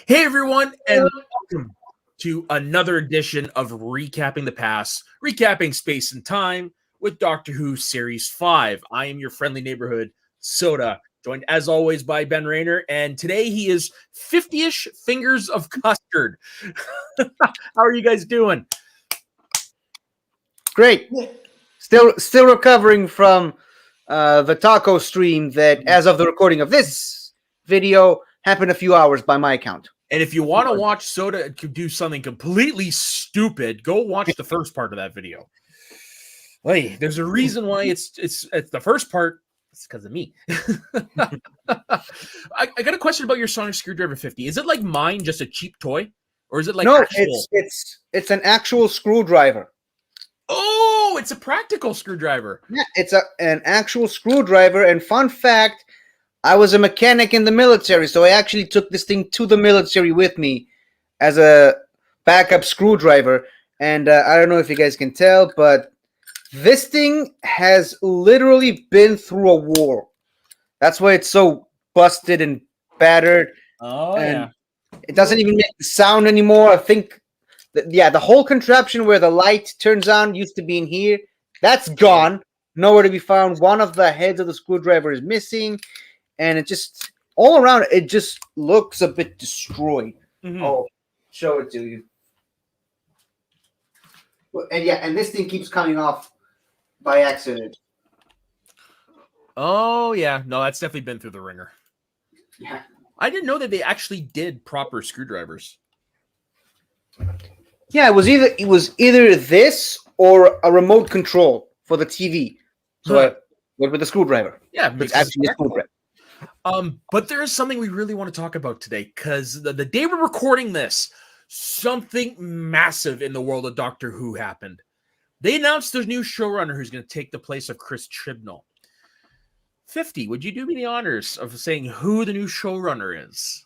Hey everyone, and welcome to another edition of Recapping the Past, recapping space and time with Doctor Who Series 5. I am your friendly neighborhood Soda, joined as always by Ben Rayner, and today he is 50-ish fingers of custard. How are you guys doing? Great. Still recovering from the taco stream that, as of the recording of this video, happened a few hours by my account. And if you want to watch Soda do something completely stupid, go watch the first part of that video. Hey, there's a reason why it's the first part. It's because of me. I got a question about your Sonic Screwdriver 50. Is it like mine, just a cheap toy, or is it like no? Actual? It's an actual screwdriver. Oh, it's a practical screwdriver. Yeah, it's an actual screwdriver. And fun fact, I was a mechanic in the military, so I actually took this thing to the military with me as a backup screwdriver. And I don't know if you guys can tell, but this thing has literally been through a war. That's why it's so busted and battered. Oh, and it doesn't even make the sound anymore. I think, the whole contraption where the light turns on used to be in here. That's gone. Nowhere to be found. One of the heads of the screwdriver is missing. And it just, all around, it just looks a bit destroyed. Mm-hmm. I'll show it to you. And this thing keeps coming off by accident. Oh, yeah. No, that's definitely been through the ringer. Yeah. I didn't know that they actually did proper screwdrivers. Yeah, it was either this or a remote control for the TV. So I went with the screwdriver. Yeah, it's actually a screwdriver. But there is something we really want to talk about today, because the day we're recording this, something massive in the world of Doctor Who happened. They announced there's new showrunner who's going to take the place of Chris Chibnall. 50, would you do me the honors of saying who the new showrunner is?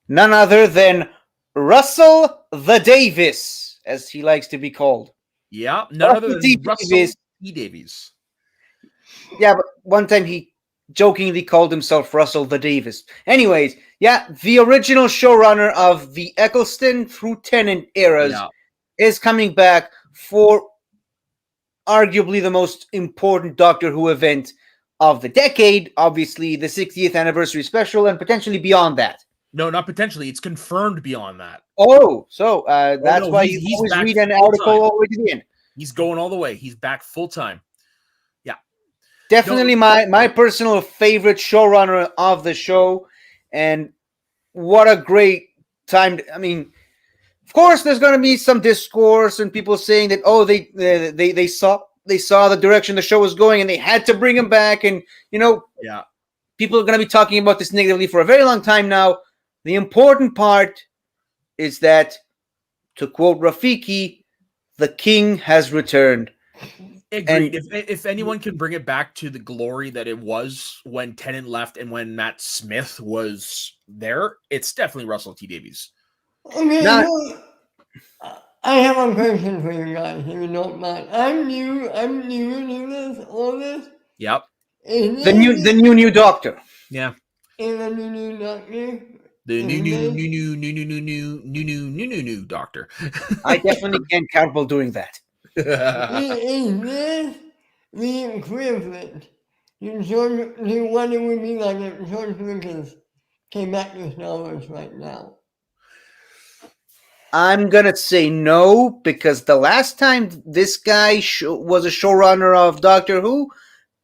None other than Russell the Davis, as he likes to be called. Yeah, none other than Russell T. Davies. Yeah, but one time he jokingly called himself Russell the Davis. Anyways, yeah, the original showrunner of the Eccleston through Tennant eras is coming back for arguably the most important Doctor Who event of the decade, obviously the 60th anniversary special, and potentially beyond that. No, not potentially. It's confirmed beyond that. Oh, so that's why you always read an article all the way to the end. He's going all the way. He's back full-time. Yeah. Definitely my personal favorite showrunner of the show. And what a great time. I mean, of course, there's going to be some discourse and people saying that, oh, they saw the direction the show was going and they had to bring him back. And, people are going to be talking about this negatively for a very long time now. The important part is that, to quote Rafiki, the king has returned. Agreed. If anyone can bring it back to the glory that it was when Tennant left and when Matt Smith was there, it's definitely Russell T. Davies. Okay, I have a question for you guys, if you don't mind. I'm new to all this. Yep. The new doctor. Yeah. And the new doctor. The new doctor. I definitely can't count doing that. Is this the equivalent to what it would be like if George Lucas came back to Star Wars right now? I'm going to say no, because the last time this guy was a showrunner of Doctor Who,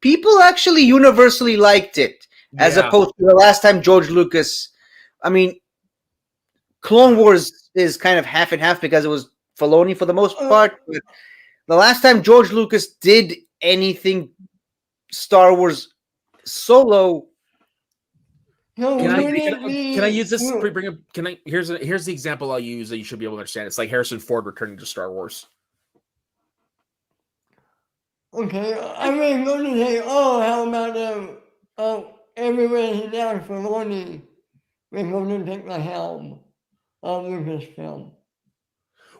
people actually universally liked it, as opposed to the last time George Lucas. I mean, Clone Wars is kind of half and half because it was Filoni for the most part. But the last time George Lucas did anything Star Wars solo. Can I use this? Here's the example I'll use that you should be able to understand. It's like Harrison Ford returning to Star Wars. Okay, I was going to say, how about everywhere now Filoni we're going to take the helm of Lucasfilm.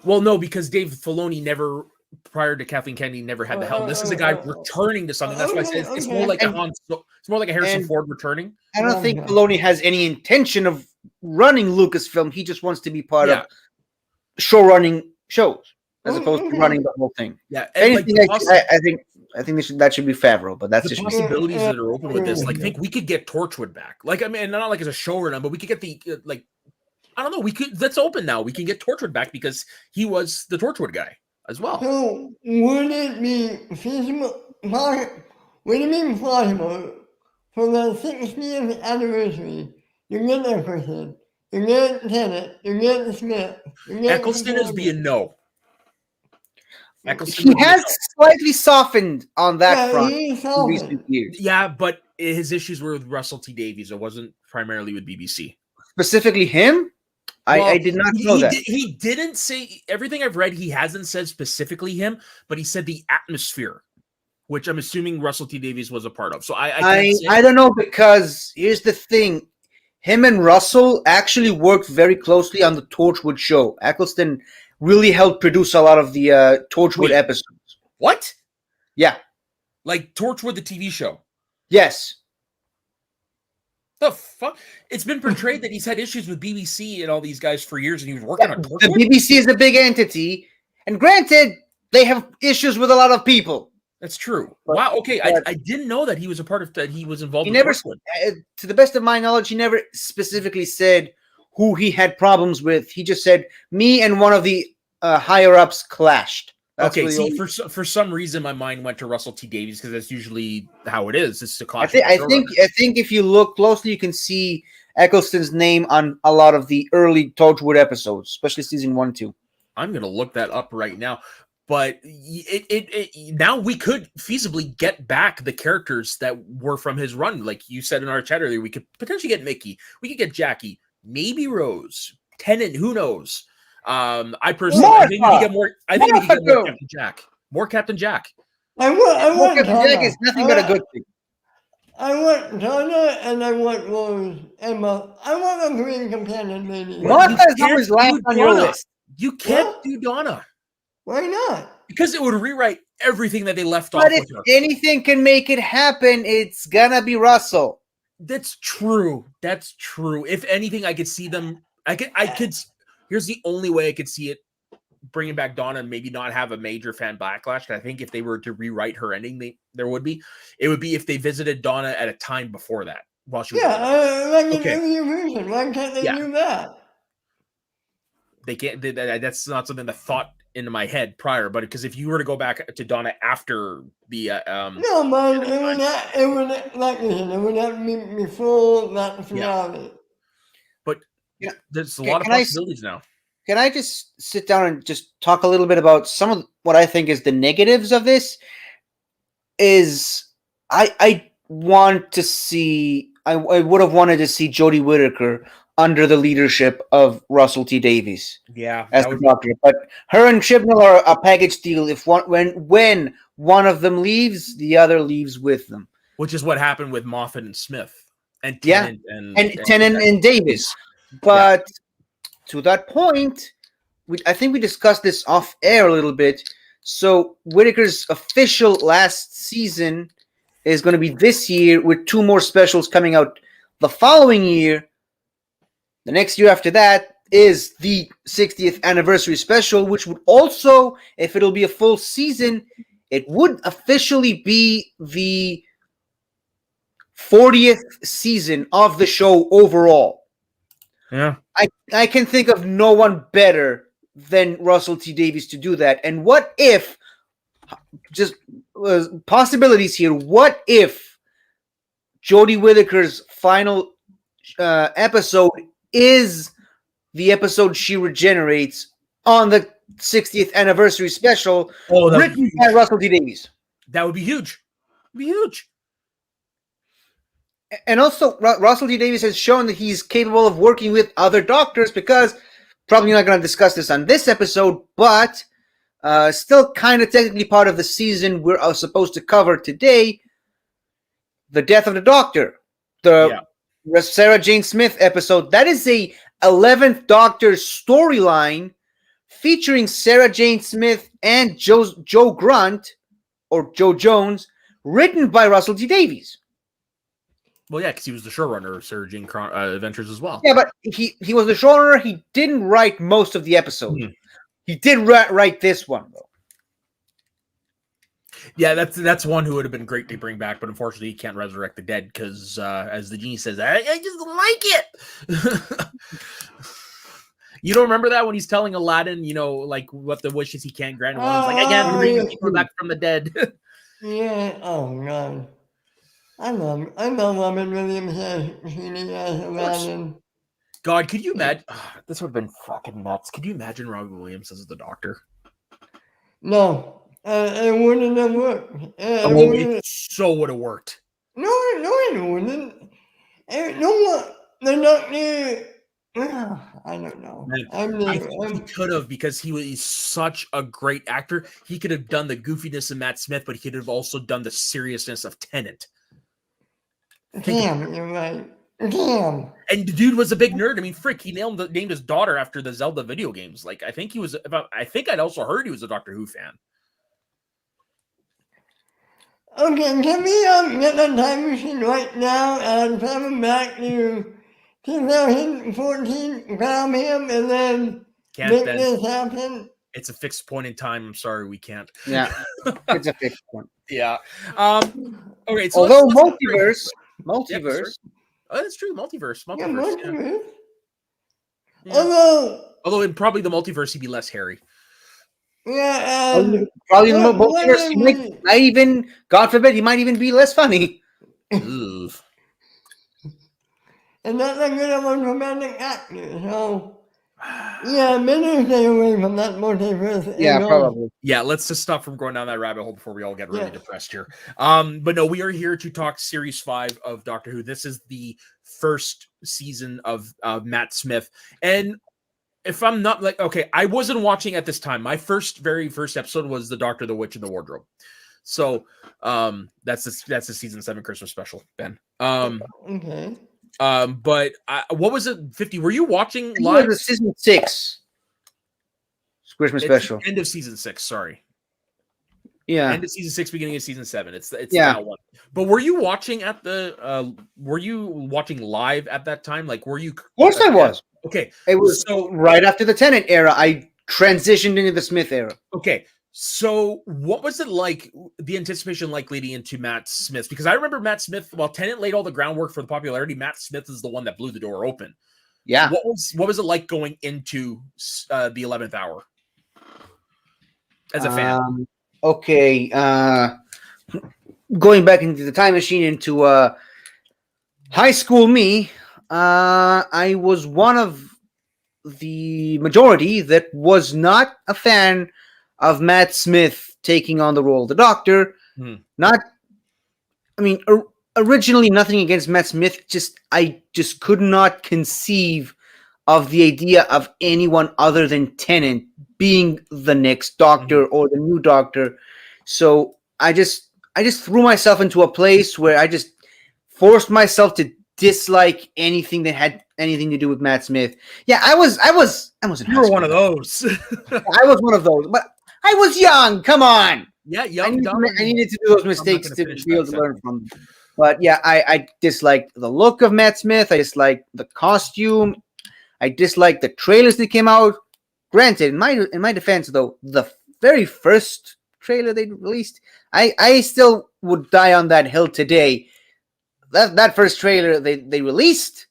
Well, no, because Dave Filoni never, prior to Kathleen Kennedy, never had the helm. This is a guy returning to something. That's why I said it's more like it's more like a Harrison Ford returning. I don't think Filoni has any intention of running Lucasfilm. He just wants to be part Yeah. of show running shows as opposed to running the whole thing. Yeah, and Anything, I think that should be Favreau, but that's the just me. possibilities that are open with this. Like, I think we could get Torchwood back. Like, I mean, not like as a showrunner, but we could get the like. I don't know. We could. That's open now. We can get Torchwood back because he was the Torchwood guy as well. So would it be feasible? Would it be plausible for the 60th anniversary? You get that person. You get Tennant. You get Smith. You get Eccleston is being no. Eccleston He would be has no. slightly softened on that front he's in softened. recent years. Yeah, but his issues were with Russell T Davies. It wasn't primarily with BBC. Specifically him? I Well, did not know that. He didn't say everything I've read. He hasn't said specifically him, but he said the atmosphere, which I'm assuming Russell T Davies was a part of. So I don't know, because here's the thing. Him and Russell actually worked very closely on the Torchwood show. Eccleston really helped produce a lot of the Torchwood episodes. What? Yeah. Like Torchwood, the TV show. Yes. The fuck? It's been portrayed that he's had issues with BBC and all these guys for years, and he was working on The Torchwood. BBC is a big entity, and granted, they have issues with a lot of people. That's true. But- Wow. Okay, but- I didn't know that he was a part of that. He was involved. He with never, Torchwood. to the best of my knowledge, he never specifically said who he had problems with. He just said, me and one of the higher-ups clashed. That's Okay, really see, all- for some reason, my mind went to Russell T Davies because that's usually how it is. It's a I clash. think with the I think if you look closely, you can see Eccleston's name on a lot of the early Torchwood episodes, especially season 1 and 2. I'm gonna look that up right now. But now we could feasibly get back the characters that were from his run. Like you said in our chat earlier, we could potentially get Mickey. We could get Jackie, maybe Rose, Tennant. Who knows? I personally, I think we could get more. I think we could get more Captain Jack. More Captain Jack. I want Captain Donna. Jack is nothing but a good thing. I want Donna and I want Rose, Emma. I want a green companion lady. What? Martha is can't always last do on your Donna. list. You can't What? do Donna Why not? because it would rewrite everything that they left off But if with her. anything can make it happen, it's gonna be Russell. That's true. That's true. If anything, I could see them. I could. Here's the only way I could see it bringing back Donna and maybe not have a major fan backlash. I think if they were to rewrite her ending, there would be. It would be if they visited Donna at a time before that while she was. Like Okay. an earlier version. Why can't they Yeah. do that? They can't. That's not something that thought into my head prior. But because if you were to go back to Donna after the No, man, it would not, like you said, it would not be before that finale. but Yeah. there's a Can- lot of can I s- possibilities now. Can I just sit down and just talk a little bit about some of what I think is the negatives of this? I want to see. I would have wanted to see Jodie Whittaker under the leadership of Russell T Davies Yeah, as the Doctor, but her and Chibnall are a package deal. If when one of them leaves, the other leaves with them. which is what happened with Moffat and Smith, and Yeah. Tennant And Tennant and Davis. But to that point, I think we discussed this off air a little bit. So Whittaker's official last season is going to be this year, with 2 more specials coming out the following year. The next year after that is the 60th anniversary special, which would also, if it'll be a full season, it would officially be the 40th season of the show overall. Yeah. I can think of no one better than Russell T Davies to do that. And what if, just possibilities here, what if Jodie Whittaker's final episode is the episode she regenerates on the 60th anniversary special, written by Russell T Davies? That would be huge. It'd be huge. And also, Russell T Davies has shown that he's capable of working with other doctors, because probably not going to discuss this on this episode, but still kind of technically part of the season we're supposed to cover today, The Death of the Doctor, the Sarah Jane Smith episode. That is a 11th Doctor storyline featuring Sarah Jane Smith and Joe Grunt, or Joe Jones, written by Russell T Davies. Well, yeah, because he was the showrunner of Surging Adventures as well. Yeah, but he was the showrunner. He didn't write most of the episodes. Mhm. He did write this one though. Yeah, that's one who would have been great to bring back, but unfortunately, he can't resurrect the dead because, as the genie says, I just don't like it. You don't remember that when he's telling Aladdin, like what the wishes he can't grant, and Aladdin's like, I can't bring people back from the dead. Yeah. Oh God. I love Robin Williams as Genie as Aladdin. God, could you imagine? This would have been fucking nuts. Could you imagine Robin Williams as the Doctor? No, it wouldn't have worked. It so would have worked. No, it wouldn't. No, the Doctor. I don't know. I think he could have, because he's such a great actor. He could have done the goofiness of Matt Smith, but he could have also done the seriousness of Tennant. Damn, you're right. Damn. And the dude was a big nerd. I mean, frick, he named his daughter after the Zelda video games. Like, I think I'd also heard he was a Doctor Who fan. Okay, can we get the time machine right now and travel back to 2014, grab him, and then make this happen? It's a fixed point in time. I'm sorry, we can't. Yeah, it's a fixed point. Yeah. Okay. So although multiverse. Oh, that's true. Multiverse. Yeah, multiverse. Yeah. Although in probably the multiverse, he'd be less hairy. Yeah. Probably in the multiverse, he might even, God forbid, he might even be less funny. And that's a good one romantic actor. So, yeah, better stay away from that multiverse. Yeah, probably. Yeah, let's just stop from going down that rabbit hole before we all get really depressed here. But no, we are here to talk Series 5 of Doctor Who. This is the first season of Matt Smith. And if I'm not I wasn't watching at this time. My very first episode was The Doctor, the Witch, and the Wardrobe. So that's the season 7 Christmas special, Ben. Okay. But what was it, 50? Were you watching live? It was season 6. Christmas special. End of season 6, sorry. Yeah. End of season 6, beginning of season 7. It's that one. But were you watching live at that time? Like, were you? Of course I was. Okay. It was right after the Tennant era. I transitioned into the Smith era. Okay. So what was it like, the anticipation like leading into Matt Smith? Because I remember Matt Smith, while Tennant laid all the groundwork for the popularity, Matt Smith is the one that blew the door open. Yeah. What was it like going into the 11th hour as a fan? Okay. Going back into the time machine into high school me, I was one of the majority that was not a fan of Matt Smith taking on the role of the Doctor. Originally nothing against Matt Smith. I just could not conceive of the idea of anyone other than Tennant being the next Doctor or the new Doctor. So I just threw myself into a place where I just forced myself to dislike anything that had anything to do with Matt Smith. Yeah, I was. You were one of those. I was one of those, but I was young. Come on. Yeah, young. I needed to do those mistakes to be able to learn from them. But yeah, I disliked the look of Matt Smith. I disliked the costume. I disliked the trailers that came out. Granted, in my defense, though, the very first trailer they released, I still would die on that hill today. That first trailer they released,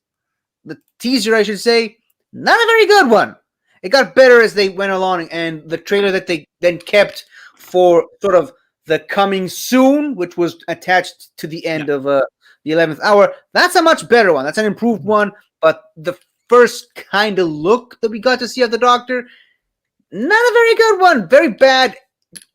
the teaser, I should say, not a very good one. It got better as they went along, and the trailer that they then kept for sort of the coming soon, which was attached to the end of the 11th hour, that's a much better one. That's an improved one, but the first kind of look that we got to see of the Doctor, not a very good one. Very bad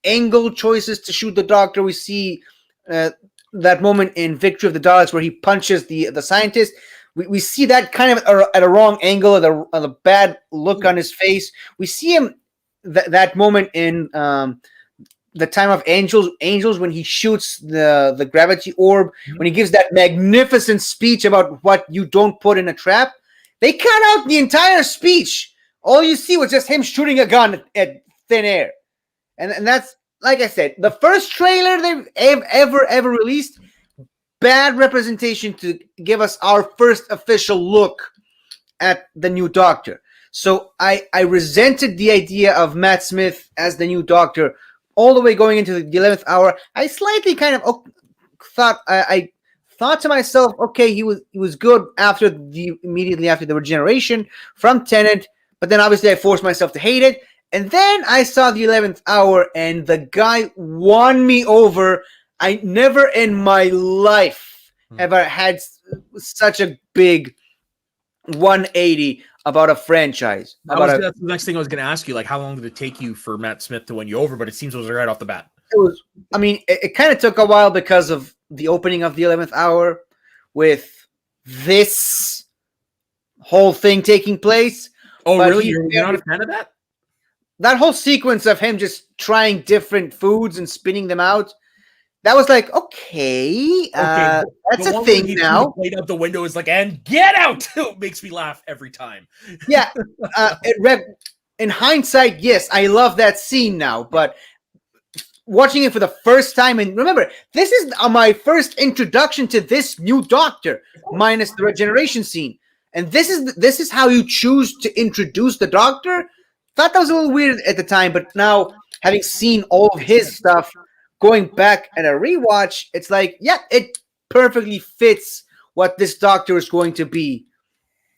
angle choices to shoot the Doctor. We see that moment in Victory of the Daleks where he punches the scientist. We see that kind of at a wrong angle, at a bad look on his face. We see him that moment in the Time of Angels when he shoots the gravity orb, when he gives that magnificent speech about what you don't put in a trap. They cut out the entire speech. All you see was just him shooting a gun at thin air. And that's, like I said, the first trailer they've ever released, bad representation to give us our first official look at the new Doctor. So I resented the idea of Matt Smith as the new Doctor all the way going into the 11th hour. I slightly kind of thought I thought to myself, okay, he was good immediately after the regeneration from Tennant, but then obviously I forced myself to hate it. And then I saw the 11th hour, and the guy won me over. I never in my life have I had such a big 180 about a franchise. That's the next thing I was going to ask you. Like, how long did it take you for Matt Smith to win you over? But it seems it was right off the bat. It kind of took a while because of the opening of the 11th hour with this whole thing taking place. Oh, but really? You're not a fan of that? That whole sequence of him just trying different foods and spitting them out. That was like, okay, that's a thing now. Played out the window is like, and get out! It makes me laugh every time. Yeah, in hindsight, yes, I love that scene now. But watching it for the first time, and remember, this is my first introduction to this new Doctor, minus the regeneration scene. And this is how you choose to introduce the Doctor. Thought that was a little weird at the time, but now having seen all of his stuff. Going back at a rewatch, it's like, yeah, it perfectly fits what this Doctor is going to be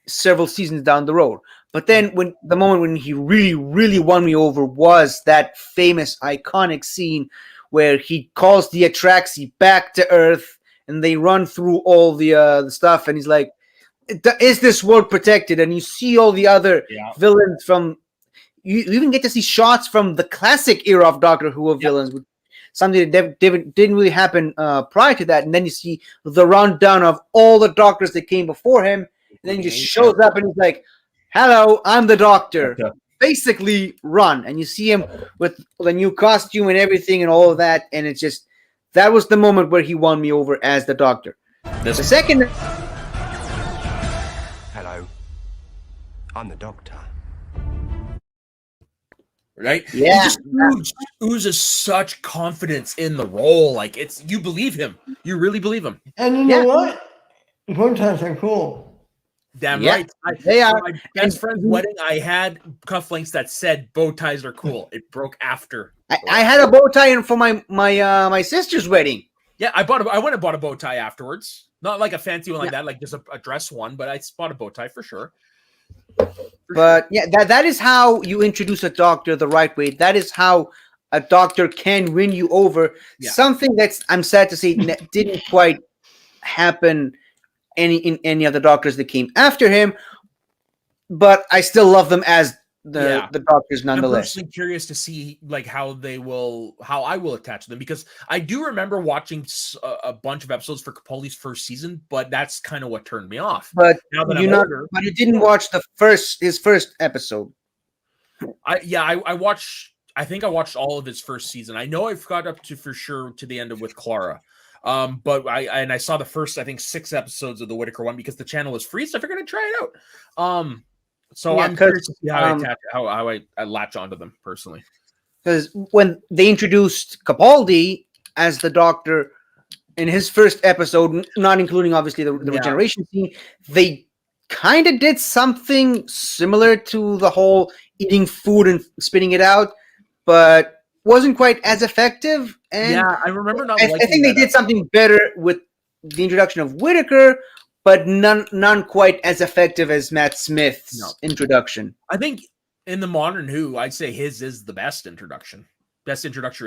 several seasons down the road. But then the moment when he really, really won me over was that famous, iconic scene where he calls the Atraxi back to Earth and they run through all the stuff. And he's like, is this world protected? And you see all the other villains from... You even get to see shots from the classic era of Doctor Who villains, something that didn't really happen prior to that. And then you see the rundown of all the Doctors that came before him. And then he just shows up and he's like, hello, I'm the Doctor. Okay. Basically, run. And you see him with the new costume and everything and all of that. And it's just, that was the moment where he won me over as the Doctor. The second... Hello, I'm the Doctor. Right? Yeah. He just oozes such confidence in the role. Like, you believe him. You really believe him. And you know what? Bow ties are cool. Damn right. They are. For my best friend's wedding, I had cufflinks that said bow ties are cool. It broke after. I had a bow tie in for my sister's wedding. Yeah, I went and bought a bow tie afterwards. Not like a fancy one like that, like just a dress one, but I bought a bow tie for sure. But yeah, that is how you introduce a Doctor the right way. That is how a Doctor can win you over. Yeah. Something that's, I'm sad to say, didn't quite happen in any of the Doctors that came after him. But I still love them as the Doctors nonetheless. I'm personally curious to see like how I will attach them, because I do remember watching a bunch of episodes for Capaldi's first season, but that's kind of what turned me off. But you didn't watch his first episode. I watched. I think I watched all of his first season. I know I've got up to for sure to the end of with Clara. But I saw the first, I think, 6 episodes of the Whittaker one because the channel was free, so I figured I'd try it out. So I'm curious to see how I latch onto them personally. Because when they introduced Capaldi as the Doctor in his first episode, not including obviously the regeneration scene, they kind of did something similar to the whole eating food and spitting it out, but wasn't quite as effective. And I remember not. I think they did something better with the introduction of Whittaker, but none quite as effective as Matt Smith's introduction. I think in the modern Who, I'd say his is the best introductory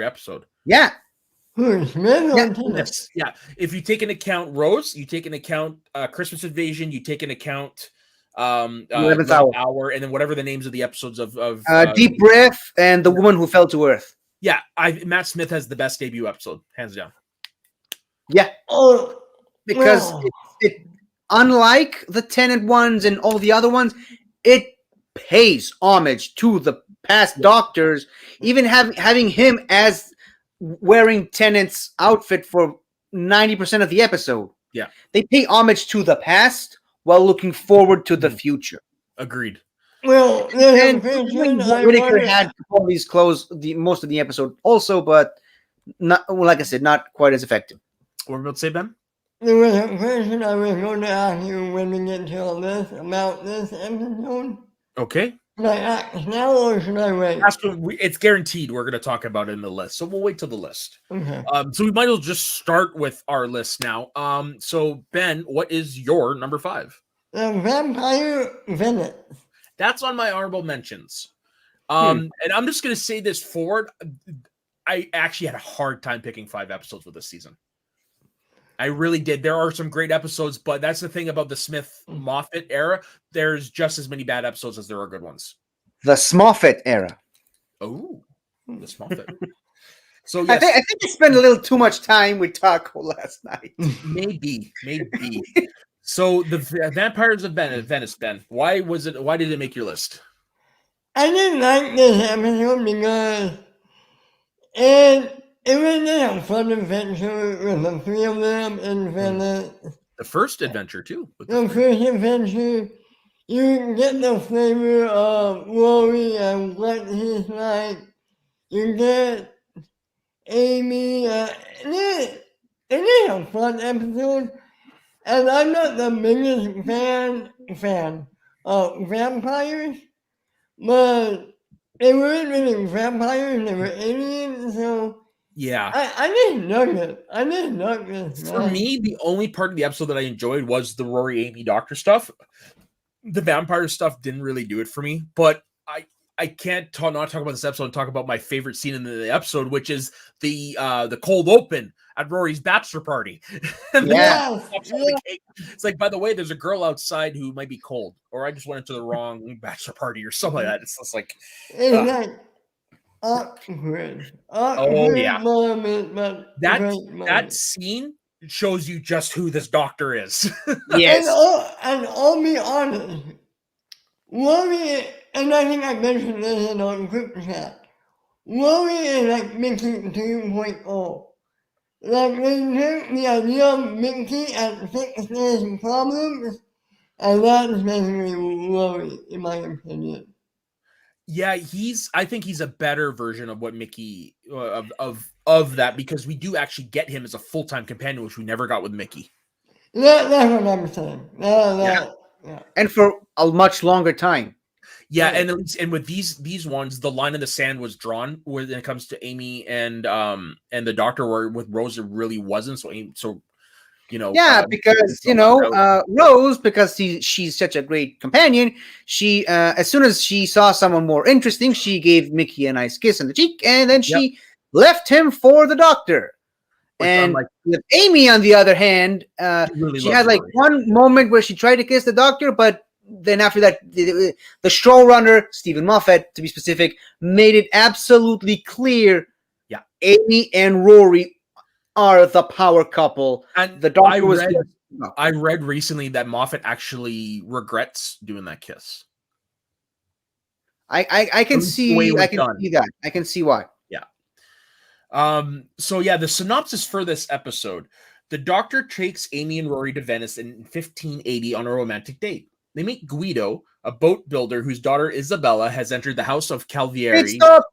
episode. Yeah. Yeah. If you take into account Rose, you take into account Christmas Invasion, you take into account 11th hour, and then whatever the names of the episodes of Deep Breath and The Woman Who Fell to Earth. Yeah, Matt Smith has the best debut episode, hands down. Yeah. Because it unlike the Tennant ones and all the other ones, it pays homage to the past Doctors, even having him as wearing Tennant's outfit for 90% of the episode. Yeah. They pay homage to the past while looking forward to the future. Agreed. Well, Whittaker had all these clothes most of the episode also, but not, like I said, not quite as effective. What were you about to say, Ben? there was a question I was going to ask you when we get to this about this episode. Okay. Should I ask now or should I wait? It's guaranteed we're going to talk about it in the list, so we'll wait till the list. Okay. So we might as well just start with our list now. So Ben, what is your number 5? The Vampire Venice. That's on my honorable mentions. And I'm just going to say this forward. I actually had a hard time picking 5 episodes with this season. I really did. There are some great episodes, but that's the thing about the Smith-Moffat era. There's just as many bad episodes as there are good ones. The Smoffat era. Oh, the Smoffat. So yes, I think I spent a little too much time with Taco last night. maybe. So the Vampires of Venice, Ben. Why did it make your list? I didn't like this episode because it was a fun adventure with the 3 of them in Venice. The first adventure too. The first adventure, you get the flavor of Rory and what he's like. You get Amy. It is a fun episode. And I'm not the biggest fan of vampires, but they weren't really vampires, they were aliens, so yeah. I didn't know it. For me, the only part of the episode that I enjoyed was the Rory Amy Doctor stuff. The vampire stuff didn't really do it for me, but I can't not talk about this episode and talk about my favorite scene in the episode, which is the cold open at Rory's bachelor party. Yeah. It's like, by the way, there's a girl outside who might be cold, or I just went into the wrong bachelor party or something like that. It's just like It's like awkward yeah. moment, but that scene shows you just who this doctor is. Yes. And I'll be honest, Rory, and I think I mentioned this in our group chat, Rory is like Mickey 2.0. Like, they took the idea of Mickey and fixed his problems, and that's basically Rory, in my opinion. Yeah, I think he's a better version of what Mickey of that, because we do actually get him as a full-time companion, which we never got with Mickey. That's what I'm saying. Yeah. And for a much longer time. Yeah, and with these ones, the line in the sand was drawn when it comes to Amy and the doctor, where with Rose it really wasn't. So because Rose, because she's such a great companion, she as soon as she saw someone more interesting, she gave Mickey a nice kiss on the cheek, and then she left him for the doctor. And with Amy, on the other hand, she had like one moment where she tried to kiss the doctor, but then after that, the showrunner, Stephen Moffat, to be specific, made it absolutely clear, Amy and Rory are the power couple. And the doctor I read recently that Moffat actually regrets doing that kiss. I can see that. I can see why. Yeah. So yeah, the synopsis for this episode: the doctor takes Amy and Rory to Venice in 1580 on a romantic date. They meet Guido, a boat builder whose daughter Isabella has entered the house of Calvieri. Stop.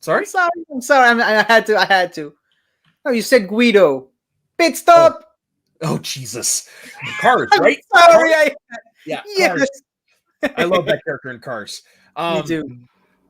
Sorry? I'm sorry. I had to. Oh, you said Guido. Pit stop. Oh Jesus. Cars, right? Sorry. Cars? Yes. Cars. I love that character in Cars. Me too.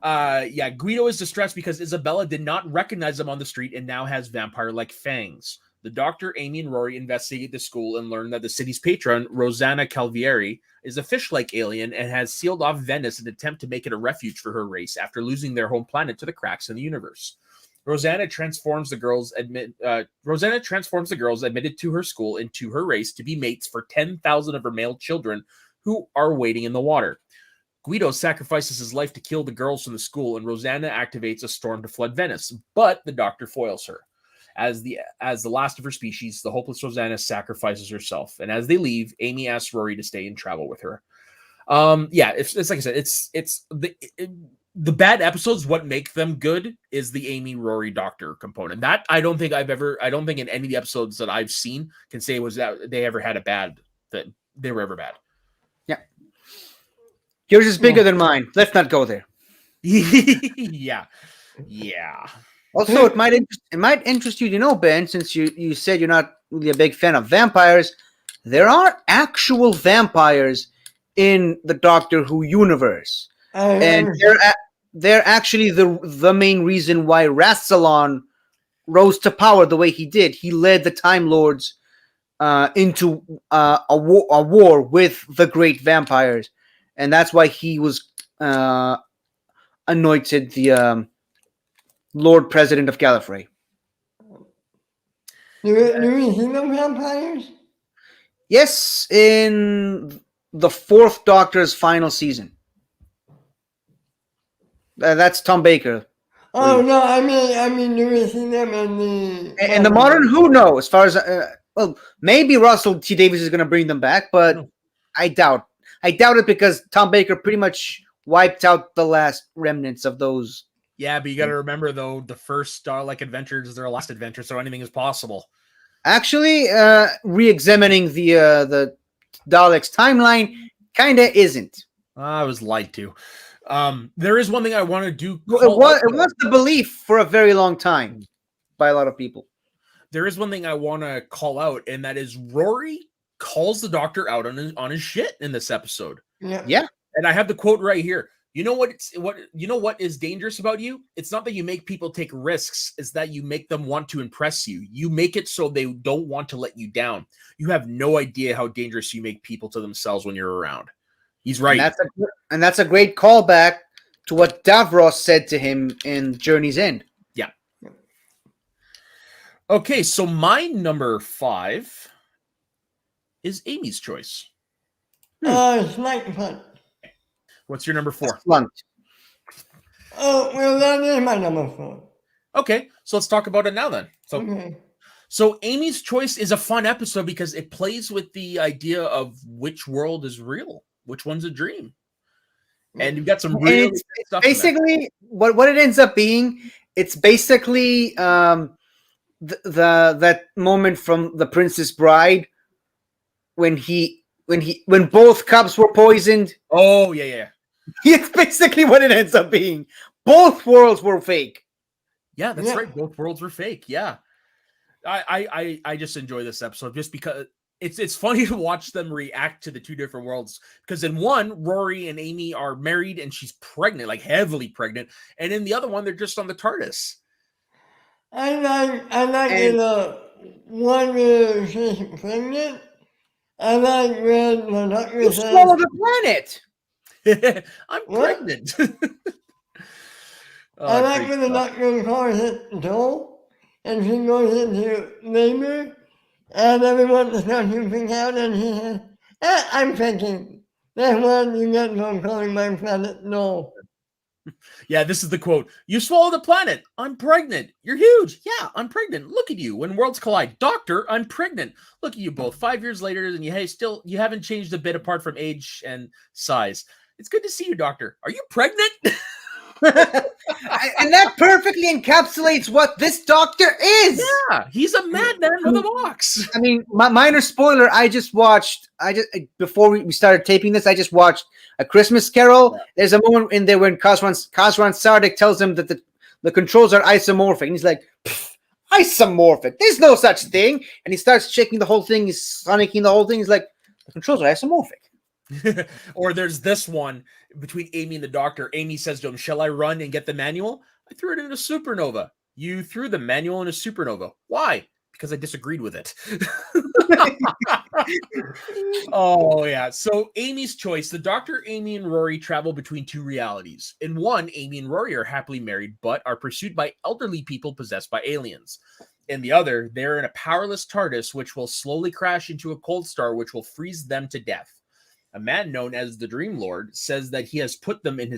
Guido is distressed because Isabella did not recognize him on the street and now has vampire-like fangs. The doctor, Amy, and Rory investigate the school and learn that the city's patron, Rosanna Calvieri, is a fish-like alien and has sealed off Venice in an attempt to make it a refuge for her race after losing their home planet to the cracks in the universe. Rosanna transforms the girls admitted to her school into her race to be mates for 10,000 of her male children who are waiting in the water. Guido sacrifices his life to kill the girls from the school, and Rosanna activates a storm to flood Venice, but the doctor foils her. As the last of her species, the hopeless Rosanna sacrifices herself, and as they leave, Amy asks Rory to stay and travel with her. It's like I said, it's the bad episodes. What make them good is the Amy Rory doctor component. That I don't think in any of the episodes that I've seen can say was that they ever had a bad, that they were ever bad. Yeah, yours is bigger than mine. Let's not go there. Yeah. Also, it might interest you, Ben, since you said you're not really a big fan of vampires, there are actual vampires in the Doctor Who universe, and they're actually the main reason why Rassilon rose to power the way he did. He led the Time Lords into a war with the great vampires, and that's why he was anointed the Lord President of Gallifrey. Do we see the vampires? Yes, in the Fourth Doctor's final season. That's Tom Baker. Oh no, I mean, do we see them in the modern Who? No, as far as well, maybe Russell T Davies is going to bring them back, but I doubt it because Tom Baker pretty much wiped out the last remnants of those. Yeah, but you got to remember though, the first Dalek adventure is their last adventure, so anything is possible. Actually, re-examining the Daleks timeline kind of isn't. I was lied to. There is one thing I want to do. It was the belief for a very long time by a lot of people. There is one thing I want to call out, and that is Rory calls the Doctor out on his shit in this episode. Yeah. And I have the quote right here. You know what is dangerous about you? It's not that you make people take risks, it's that you make them want to impress you. You make it so they don't want to let you down. You have no idea how dangerous you make people to themselves when you're around. He's right. And that's a great callback to what Davros said to him in Journey's End. Yeah. Okay, so my number 5 is Amy's choice. Snipe Hunt. What's your number 4? Oh, well, that is my number 4. Okay, so let's talk about it now then. So Amy's choice is a fun episode because it plays with the idea of which world is real, which one's a dream. And you've got some really stuff. Basically, what it ends up being, it's basically that moment from The Princess Bride when both cups were poisoned. Oh yeah. It's basically what it ends up being. Both worlds were fake. Yeah, that's right. Both worlds were fake. Yeah. I just enjoy this episode just because it's funny to watch them react to the two different worlds. Because in one, Rory and Amy are married and she's pregnant, like heavily pregnant. And in the other one, they're just on the TARDIS. I like in the one where she's pregnant. I like when the Doctor says, "You swallowed the planet." I'm pregnant. I like when the Doctor calls it Joel, and she goes into labor, and everyone starts to freak out, and she says, I'm thinking, that's what you get from calling my planet Joel. Yeah, this is the quote. You swallowed the planet. I'm pregnant. You're huge. Yeah, I'm pregnant. Look at you. When worlds collide. Doctor, I'm pregnant. Look at you both. 5 years later, and you haven't changed a bit apart from age and size. It's good to see you, Doctor. Are you pregnant? And that perfectly encapsulates what this Doctor is. Yeah, he's a madman with a box. I mean, minor spoiler. Before we started taping this, I just watched A Christmas Carol. Yeah. There's a moment in there when Khosran Sardik tells him that the controls are isomorphic, and he's like, "Isomorphic? There's no such thing." And he starts shaking the whole thing. He's sonicking the whole thing. He's like, "The controls are isomorphic." Or there's this one between Amy and the Doctor. Amy says to him, "Shall I run and get the manual?" "I threw it in a supernova." "You threw the manual in a supernova. Why?" "Because I disagreed with it." Oh, yeah. So Amy's choice. The Doctor, Amy, and Rory travel between two realities. In one, Amy and Rory are happily married, but are pursued by elderly people possessed by aliens. In the other, they're in a powerless TARDIS, which will slowly crash into a cold star, which will freeze them to death. A man known as the Dream Lord says that he has put them in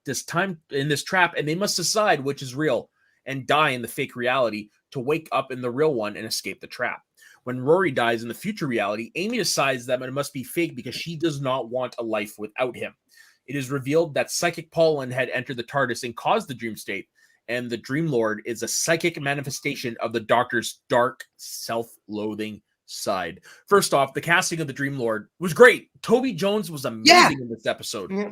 this trap, and they must decide which is real and die in the fake reality to wake up in the real one and escape the trap. When Rory dies in the future reality, Amy decides that it must be fake because she does not want a life without him. It is revealed that psychic pollen had entered the TARDIS and caused the dream state, and the Dream Lord is a psychic manifestation of the Doctor's dark, self-loathing side. First off, the casting of the Dream Lord was great. Toby Jones was amazing in this episode. Yeah.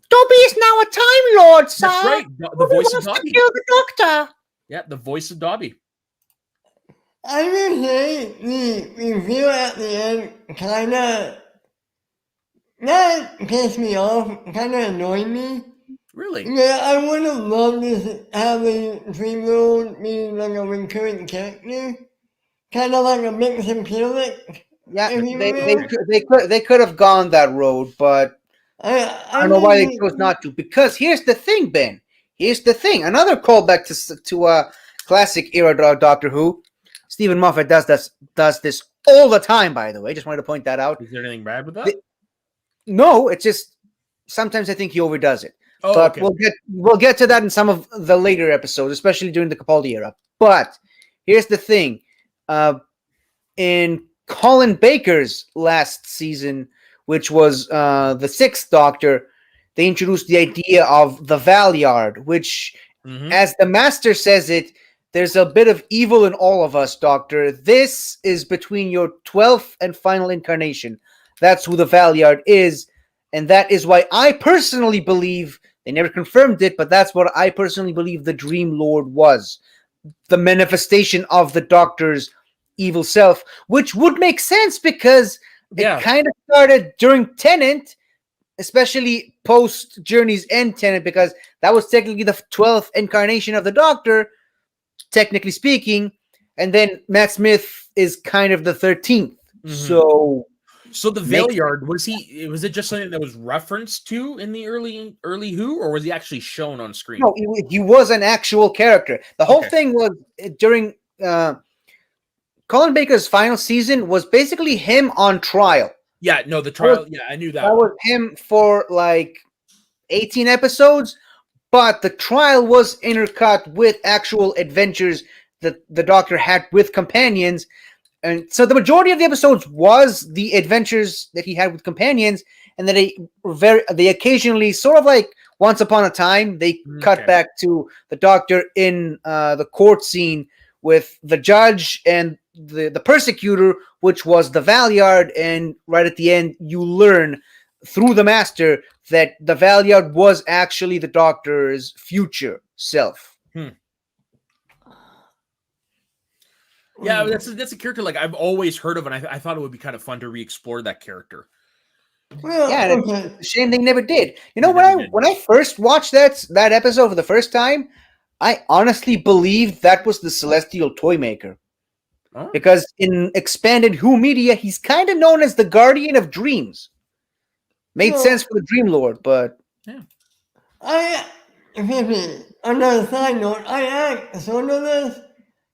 Dobby is now a Time Lord, sir. That's right. The voice of Dobby. To kill the Doctor. Yeah, the voice of Dobby. I would say the reveal at the end kind of not pissed me off, kind of annoyed me. Really? Yeah, I would have loved to have the Dream Lord be like a recurring character, kind of like a mix and Felix. Yeah, If you they could have gone that road, but I don't know why they chose not to. Because here's the thing, Ben. Here's the thing. Another callback to classic era Doctor Who. Stephen Moffat does this all the time. By the way, just wanted to point that out. Is there anything bad with that? No, it's just sometimes I think he overdoes it. Oh, but okay. we'll get to that in some of the later episodes, especially during the Capaldi era. But here's the thing: in Colin Baker's last season, which was the Sixth Doctor, they introduced the idea of the Valyard, which, as the Master says it, there's a bit of evil in all of us, Doctor. This is between your 12th and final incarnation. That's who the Valyard is, and that is why I personally believe, they never confirmed it, but that's what I personally believe the Dream Lord was. The manifestation of the Doctor's evil self, which would make sense because it kind of started during Tennant, especially post Journey's End Tennant, because that was technically the 12th incarnation of the Doctor, technically speaking, and then Matt Smith is kind of the 13th. So the Valyard, was it just something that was referenced to in the early Who, or was he actually shown on screen? No, he was an actual character. The whole thing was during Colin Baker's final season was basically him on trial. Yeah, no, the trial. I knew that. That was him for like 18 episodes, but the trial was intercut with actual adventures that the Doctor had with companions. And so the majority of the episodes was the adventures that he had with companions, and then they occasionally, sort of like Once Upon a Time, they cut back to the Doctor in the court scene with the judge and the persecutor, which was the Valyard, and right at the end you learn through the Master that the Valyard was actually the Doctor's future self. Yeah, that's a character like I've always heard of, and I thought it would be kind of fun to re-explore that character. Well, yeah, it's a shame they never did. You know, when I first watched that episode for the first time, I honestly believed that was the Celestial Toymaker. Oh. Because in expanded Who media, he's kind of known as the Guardian of Dreams. Made sense for the Dream Lord, but yeah. Another side note, I asked sort of this.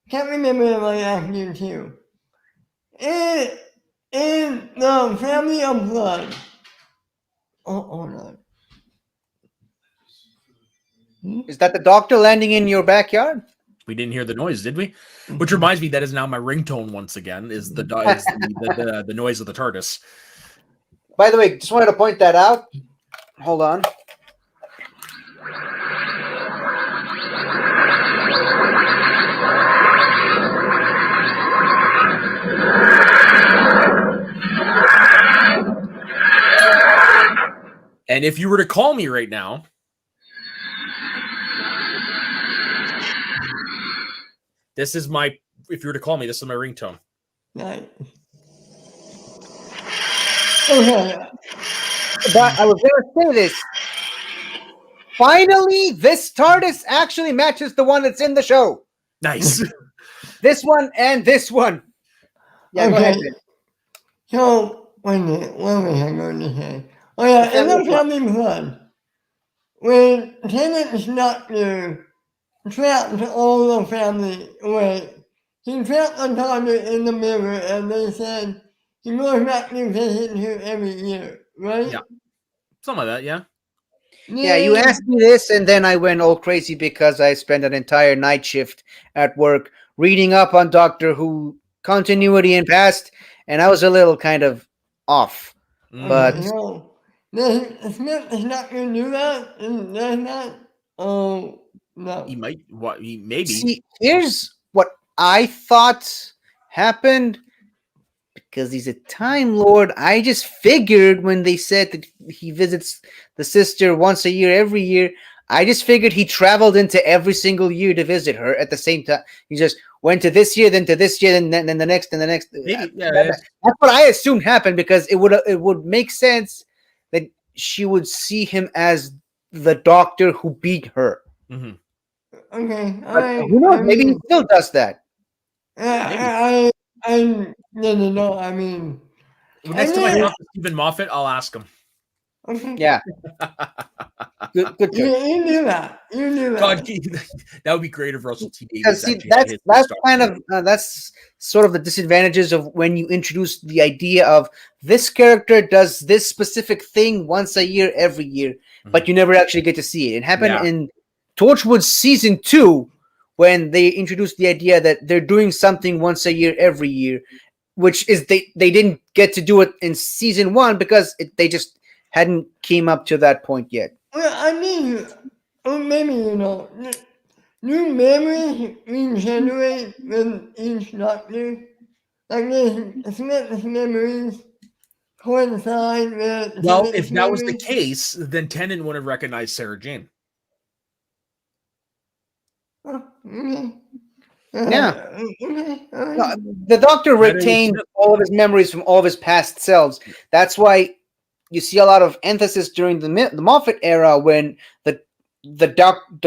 Can't remember if I asked you too. In the Family of Blood. Oh no. Is that the Doctor landing in your backyard? We didn't hear the noise, did we? Which reminds me, that is now my ringtone once again. Is the noise of the TARDIS? By the way, just wanted to point that out. Hold on. And if you were to call me right now, this is my ringtone. Nice. Okay. But I was going to say this. Finally, this TARDIS actually matches the one that's in the show. Nice. This one and this one. Yeah, go ahead. So, wait a minute. What was I going to say? Oh, yeah, in the Family Blood, when Tennant's Doctor trapped all the family away, he trapped the Doctor in the mirror, and they said he goes back to visit her every year, right? Yeah. Something like that, yeah. Yeah, you asked me this, and then I went all crazy because I spent an entire night shift at work reading up on Doctor Who continuity and past, and I was a little kind of off. But no. Smith is not going to do that, and that's not. Oh, no. He might. What? He maybe. See, here's what I thought happened. Because he's a Time Lord, I just figured when they said that he visits the sister once a year, every year, I just figured he traveled into every single year to visit her at the same time. He just went to this year, then to this year, and then the next, and the next. Maybe, That's what I assumed happened, because it would make sense that she would see him as the Doctor who beat her. Mm-hmm. Okay, Who knows? Maybe he still does that. No. I mean, Next time I talk to Stephen Moffat, I'll ask him. okay. Yeah. Good choice. You knew that. You knew that. God, that would be great if Russell T Davies. Because see, actually that's hit that's the kind Star of that's sort of the disadvantages of when you introduce the idea of this character does this specific thing once a year, every year, but you never actually get to see it. It happened in Torchwood season 2 when they introduced the idea that they're doing something once a year, every year, which is they didn't get to do it in season 1 because they just hadn't came up to that point yet. Well, I mean, maybe new memories regenerate with each Doctor. Like Smith's memories coincide with. Well, Smith's if that was the memories. case, then Tennant would have recognized Sarah Jane. Oh, okay. Yeah. Okay. All right. No, the Doctor retained all of his memories from all of his past selves. That's why you see a lot of emphasis during the Moffat era when the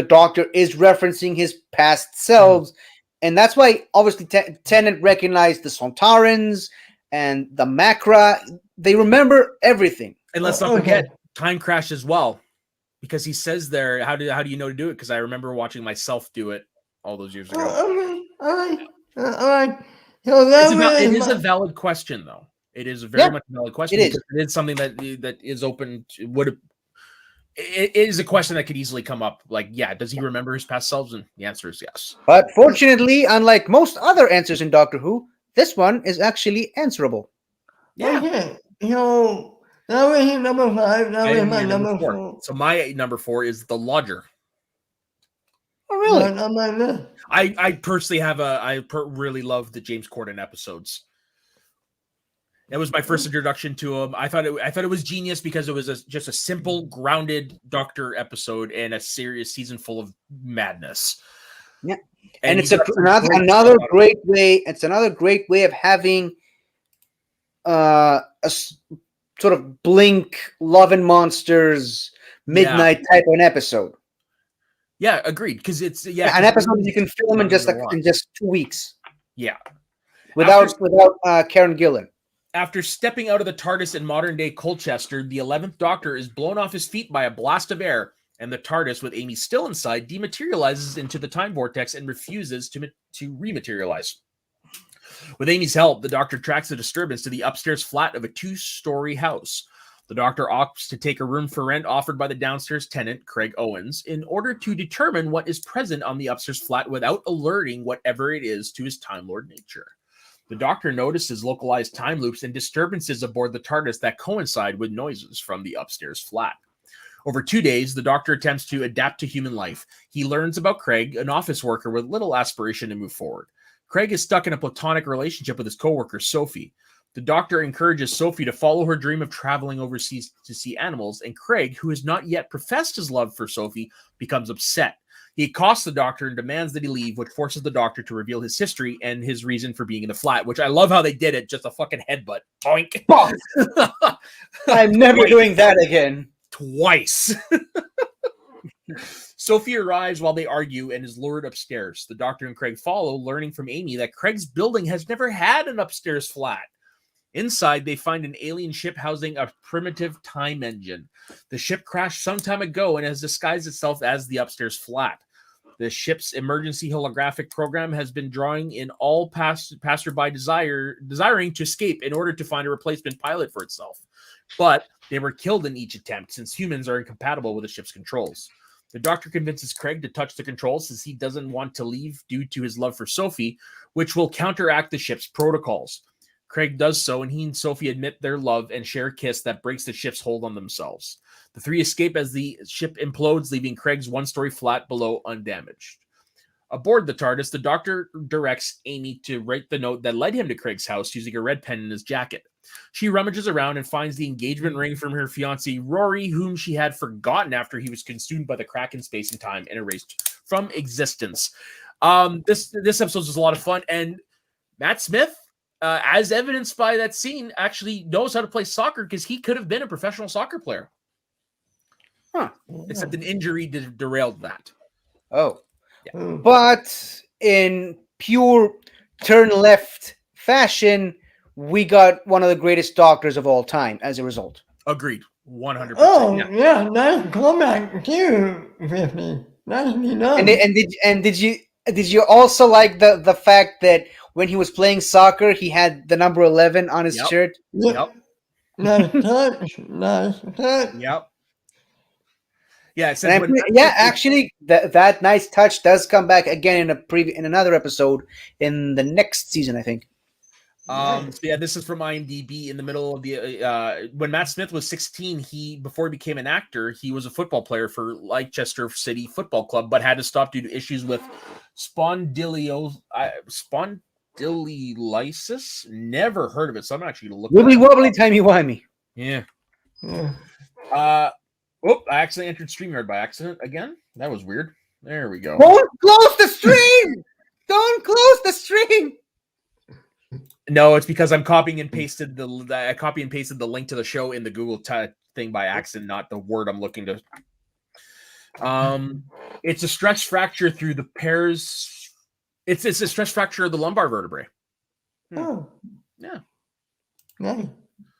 Doctor is referencing his past selves, and that's why obviously Tennant recognized the Sontarans and the Macra. They remember everything. And let's not forget Time Crash as well, because he says there, how do you know to do it? Because I remember watching myself do it all those years ago. Okay. All right. So that It is a valid question, though. It is a very much valid question. It is. It is something that is open. It is a question that could easily come up. Like, does he remember his past selves? And the answer is yes. But fortunately, unlike most other answers in Doctor Who, this one is actually answerable. Yeah. Okay. So that was your number 5. That was my number 4. So my number 4 is The Lodger. Oh, really? Not on my list. I personally have really love the James Corden episodes. That was my first introduction to him. I thought it was genius because it was just a simple, grounded Doctor episode and a serious season full of madness. Yeah, and it's another great way. It's another great way of having a sort of Blink, Love and Monsters, Midnight type of an episode. Yeah, agreed. Because it's an episode you can film in just 2 weeks. Yeah, without Karen Gillan. After stepping out of the TARDIS in modern-day Colchester, the 11th Doctor is blown off his feet by a blast of air, and the TARDIS, with Amy still inside, dematerializes into the time vortex and refuses to rematerialize. With Amy's help, the Doctor tracks the disturbance to the upstairs flat of a 2-story house. The Doctor opts to take a room for rent offered by the downstairs tenant, Craig Owens, in order to determine what is present on the upstairs flat without alerting whatever it is to his Time Lord nature. The Doctor notices localized time loops and disturbances aboard the TARDIS that coincide with noises from the upstairs flat. Over 2 days, the Doctor attempts to adapt to human life. He learns about Craig, an office worker with little aspiration to move forward. Craig is stuck in a platonic relationship with his coworker, Sophie. The Doctor encourages Sophie to follow her dream of traveling overseas to see animals, and Craig, who has not yet professed his love for Sophie, becomes upset. He accosts the Doctor and demands that he leave, which forces the Doctor to reveal his history and his reason for being in the flat, which I love how they did it. Just a fucking headbutt. Boink. I'm never doing that again. Twice. Sophie arrives while they argue and is lured upstairs. The Doctor and Craig follow, learning from Amy that Craig's building has never had an upstairs flat. Inside, they find an alien ship housing a primitive time engine. The ship crashed some time ago and has disguised itself as the upstairs flat. The ship's emergency holographic program has been drawing in all passerby desiring to escape in order to find a replacement pilot for itself. But they were killed in each attempt since humans are incompatible with the ship's controls. The Doctor convinces Craig to touch the controls since he doesn't want to leave due to his love for Sophie, which will counteract the ship's protocols. Craig does so, and he and Sophie admit their love and share a kiss that breaks the ship's hold on themselves. The three escape as the ship implodes, leaving Craig's one-story flat below undamaged. Aboard the TARDIS, the Doctor directs Amy to write the note that led him to Craig's house using a red pen in his jacket. She rummages around and finds the engagement ring from her fiancé, Rory, whom she had forgotten after he was consumed by the crack in space and time and erased from existence. This episode was a lot of fun, and Matt Smith, as evidenced by that scene, actually knows how to play soccer because he could have been a professional soccer player. Huh. Except an injury derailed that. Oh. Yeah. But in pure turn left fashion, we got one of the greatest doctors of all time as a result. Agreed. 100%. Oh, yeah, nice callback too, 50. Nicely done. And did you also like the fact that when he was playing soccer, he had the number 11 on his shirt? Yep. Nice touch. Nice touch. Yep. Yeah, actually, that nice touch does come back again in another episode in the next season, I think. So yeah, this is from IMDb. In the middle of the when Matt Smith was 16, before he became an actor, he was a football player for Leicester City Football Club, but had to stop due to issues with spondylosis. Never heard of it, so I'm actually gonna look. Wibbly wobbly, timey wimey. Yeah. I actually entered StreamYard by accident again. That was weird. There we go. Don't close the stream! Don't close the stream! No, it's because I'm copying and pasted the link to the show in the Google thing by accident, not the word I'm looking to. It's a stress fracture through the pairs. It's a stress fracture of the lumbar vertebrae. Oh. Yeah. Nice.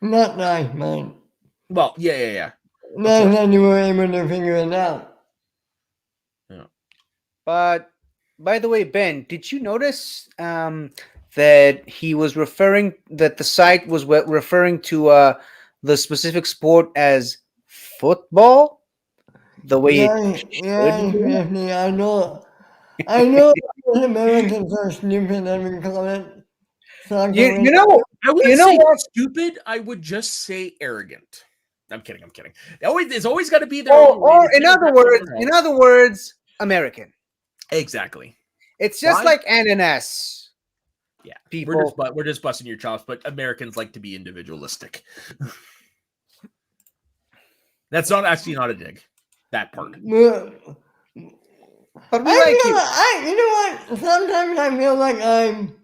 Not nice, man. Well, yeah. Nice that you were able to figure it out. Yeah. But by the way, Ben, did you notice that he was that the site was referring to the specific sport as football? The way I know. I know Americans are stupid and we call it soccer. You know, I wouldn't say what? Stupid. I would just say arrogant. I'm kidding. There's always got to be there. Or in other words, American. Exactly. It's just like ananas. Yeah, people. We're just busting your chops, but Americans like to be individualistic. That's not a dig. That part. But we like you. You know what? Sometimes I feel like I'm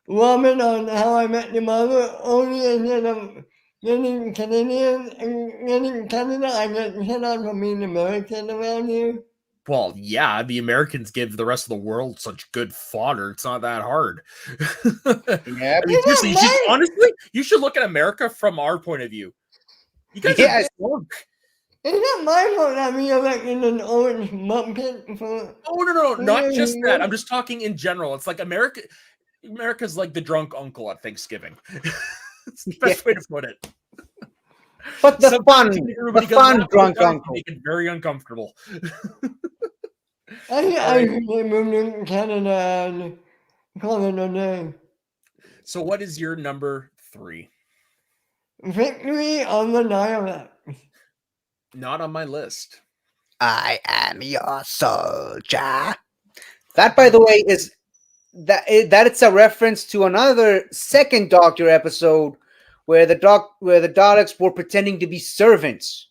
woman on How I Met Your Mother, only instead of getting Canadian and getting Canada, I get hit on for being American around here. Well, yeah, the Americans give the rest of the world such good fodder. It's not that hard. Yeah, honestly, you should look at America from our point of view. You guys It's not my fault that we elected an orange muppet for... Oh, no, not just that. I'm just talking in general. It's like America's like the drunk uncle at Thanksgiving. It's the best way to put it. But the fun drunk uncle. Make it very uncomfortable. I moved to Canada and call it a day. So what is your number 3? Victory on the Daleks. Not on my list. I am your soldier. That, by the way, is that it's a reference to another second Doctor episode where the Daleks were pretending to be servants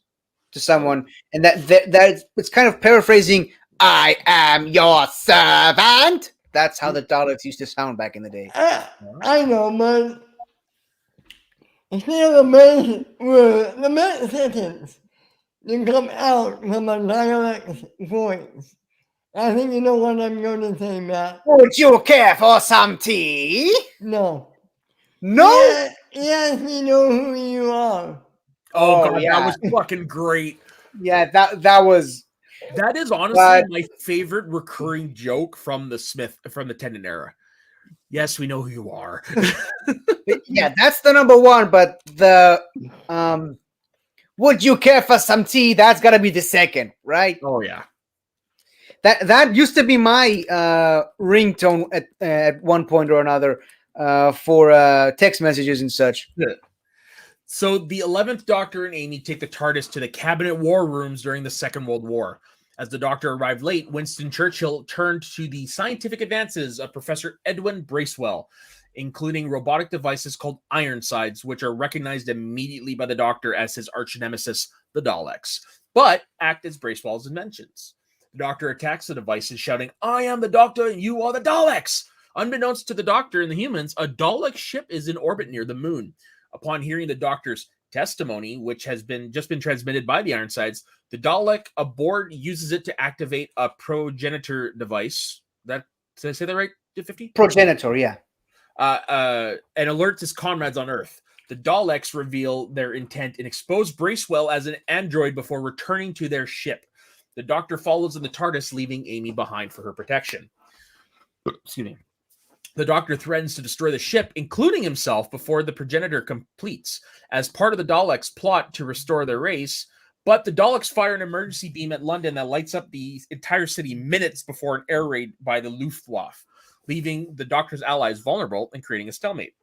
to someone, and that it's kind of paraphrasing. I am your servant. That's how the Daleks used to sound back in the day. I know, man. It's still amazing. The main sentence you come out from a Dalek's voice. I think you know what I'm going to say, Matt. Would you care for some tea? No. No? Yes, we know who you are. Oh God, yeah. That was fucking great. Yeah, that was... That is honestly my favorite recurring joke from the Tennant era. Yes, we know who you are. Yeah, that's the number one, but the would you care for some tea? That's gotta be the second, right? Oh yeah. That used to be my ringtone at one point or another for text messages and such. Yeah. So the 11th Doctor and Amy take the TARDIS to the cabinet war rooms during the Second World War. As the Doctor arrived late, Winston Churchill turned to the scientific advances of Professor Edwin Bracewell, including robotic devices called Ironsides, which are recognized immediately by the Doctor as his arch nemesis, the Daleks, but act as Bracewell's inventions. The Doctor attacks the devices, shouting, "I am the Doctor and you are the Daleks!" Unbeknownst to the Doctor and the humans, a Dalek ship is in orbit near the moon. Upon hearing the Doctor's testimony, which has just been transmitted by the Ironsides, the Dalek aboard uses it to activate a progenitor device. Did I say that right? 50? Progenitor, yeah. And alerts his comrades on Earth. The Daleks reveal their intent and expose Bracewell as an android before returning to their ship. The Doctor follows in the TARDIS, leaving Amy behind for her protection. Excuse me. The Doctor threatens to destroy the ship, including himself, before the progenitor completes, as part of the Daleks' plot to restore their race. But the Daleks fire an emergency beam at London that lights up the entire city minutes before an air raid by the Luftwaffe, leaving the Doctor's allies vulnerable and creating a stalemate.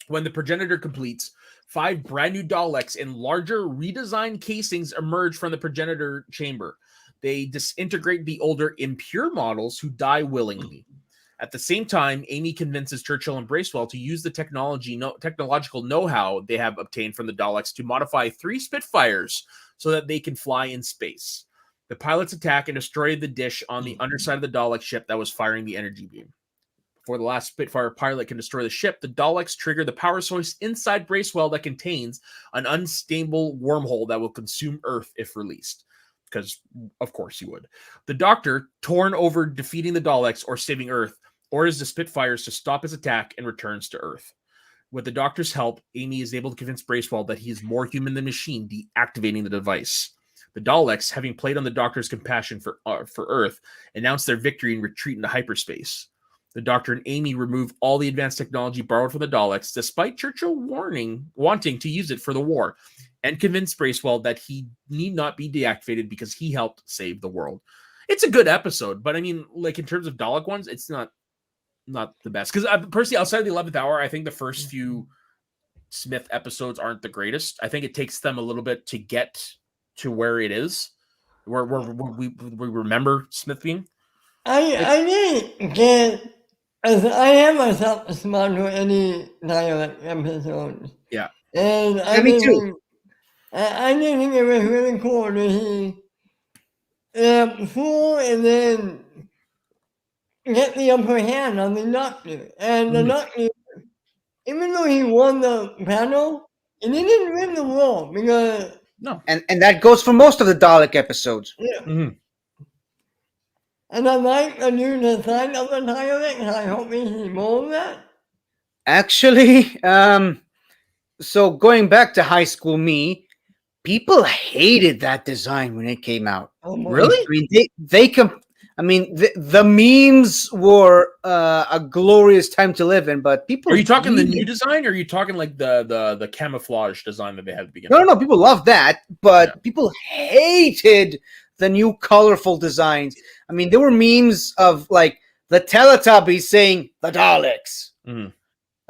When the progenitor completes, 5 brand new Daleks in larger redesigned casings emerge from the progenitor chamber. They disintegrate the older impure models who die willingly. At the same time, Amy convinces Churchill and Bracewell to use the technological know-how they have obtained from the Daleks to modify 3 Spitfires so that they can fly in space. The pilots attack and destroy the dish on the underside of the Dalek ship that was firing the energy beam. Before the last Spitfire pilot can destroy the ship, the Daleks trigger the power source inside Bracewell that contains an unstable wormhole that will consume Earth if released. Because, of course, you would. The Doctor, torn over defeating the Daleks or saving Earth, orders the Spitfires to stop his attack and returns to Earth. With the Doctor's help, Amy is able to convince Bracewell that he is more human than machine, deactivating the device. The Daleks, having played on the Doctor's compassion for Earth, announce their victory and retreat into hyperspace. The Doctor and Amy remove all the advanced technology borrowed from the Daleks, despite Churchill wanting to use it for the war, and convince Bracewell that he need not be deactivated because he helped save the world. It's a good episode, but I mean, like in terms of Dalek ones, it's not the best. Because personally, outside of the 11th hour, I think the first few Smith episodes aren't the greatest. I think it takes them a little bit to get to where it is, where we remember Smith being. I didn't get, as I am myself smart to any Dalek episode. Yeah. And I me didn't too. think- I didn't think it was really cool that he fool and then get the upper hand on the Doctor. And the Doctor, even though he won the battle, he didn't win the war because No. And that goes for most of the Dalek episodes. yeah. Mm-hmm. And I like the new design of the Daleks. I hope we see more of that. Actually, so going back to high school me, people hated that design when it came out. Oh, boy. Really? I mean, the memes were a glorious time to live in, but people. Are you talking the new design, or are you talking like the camouflage design that they had at the beginning? No, people love that, but people hated the new colorful designs. I mean, there were memes of like the Teletubbies saying the Daleks. Mhm.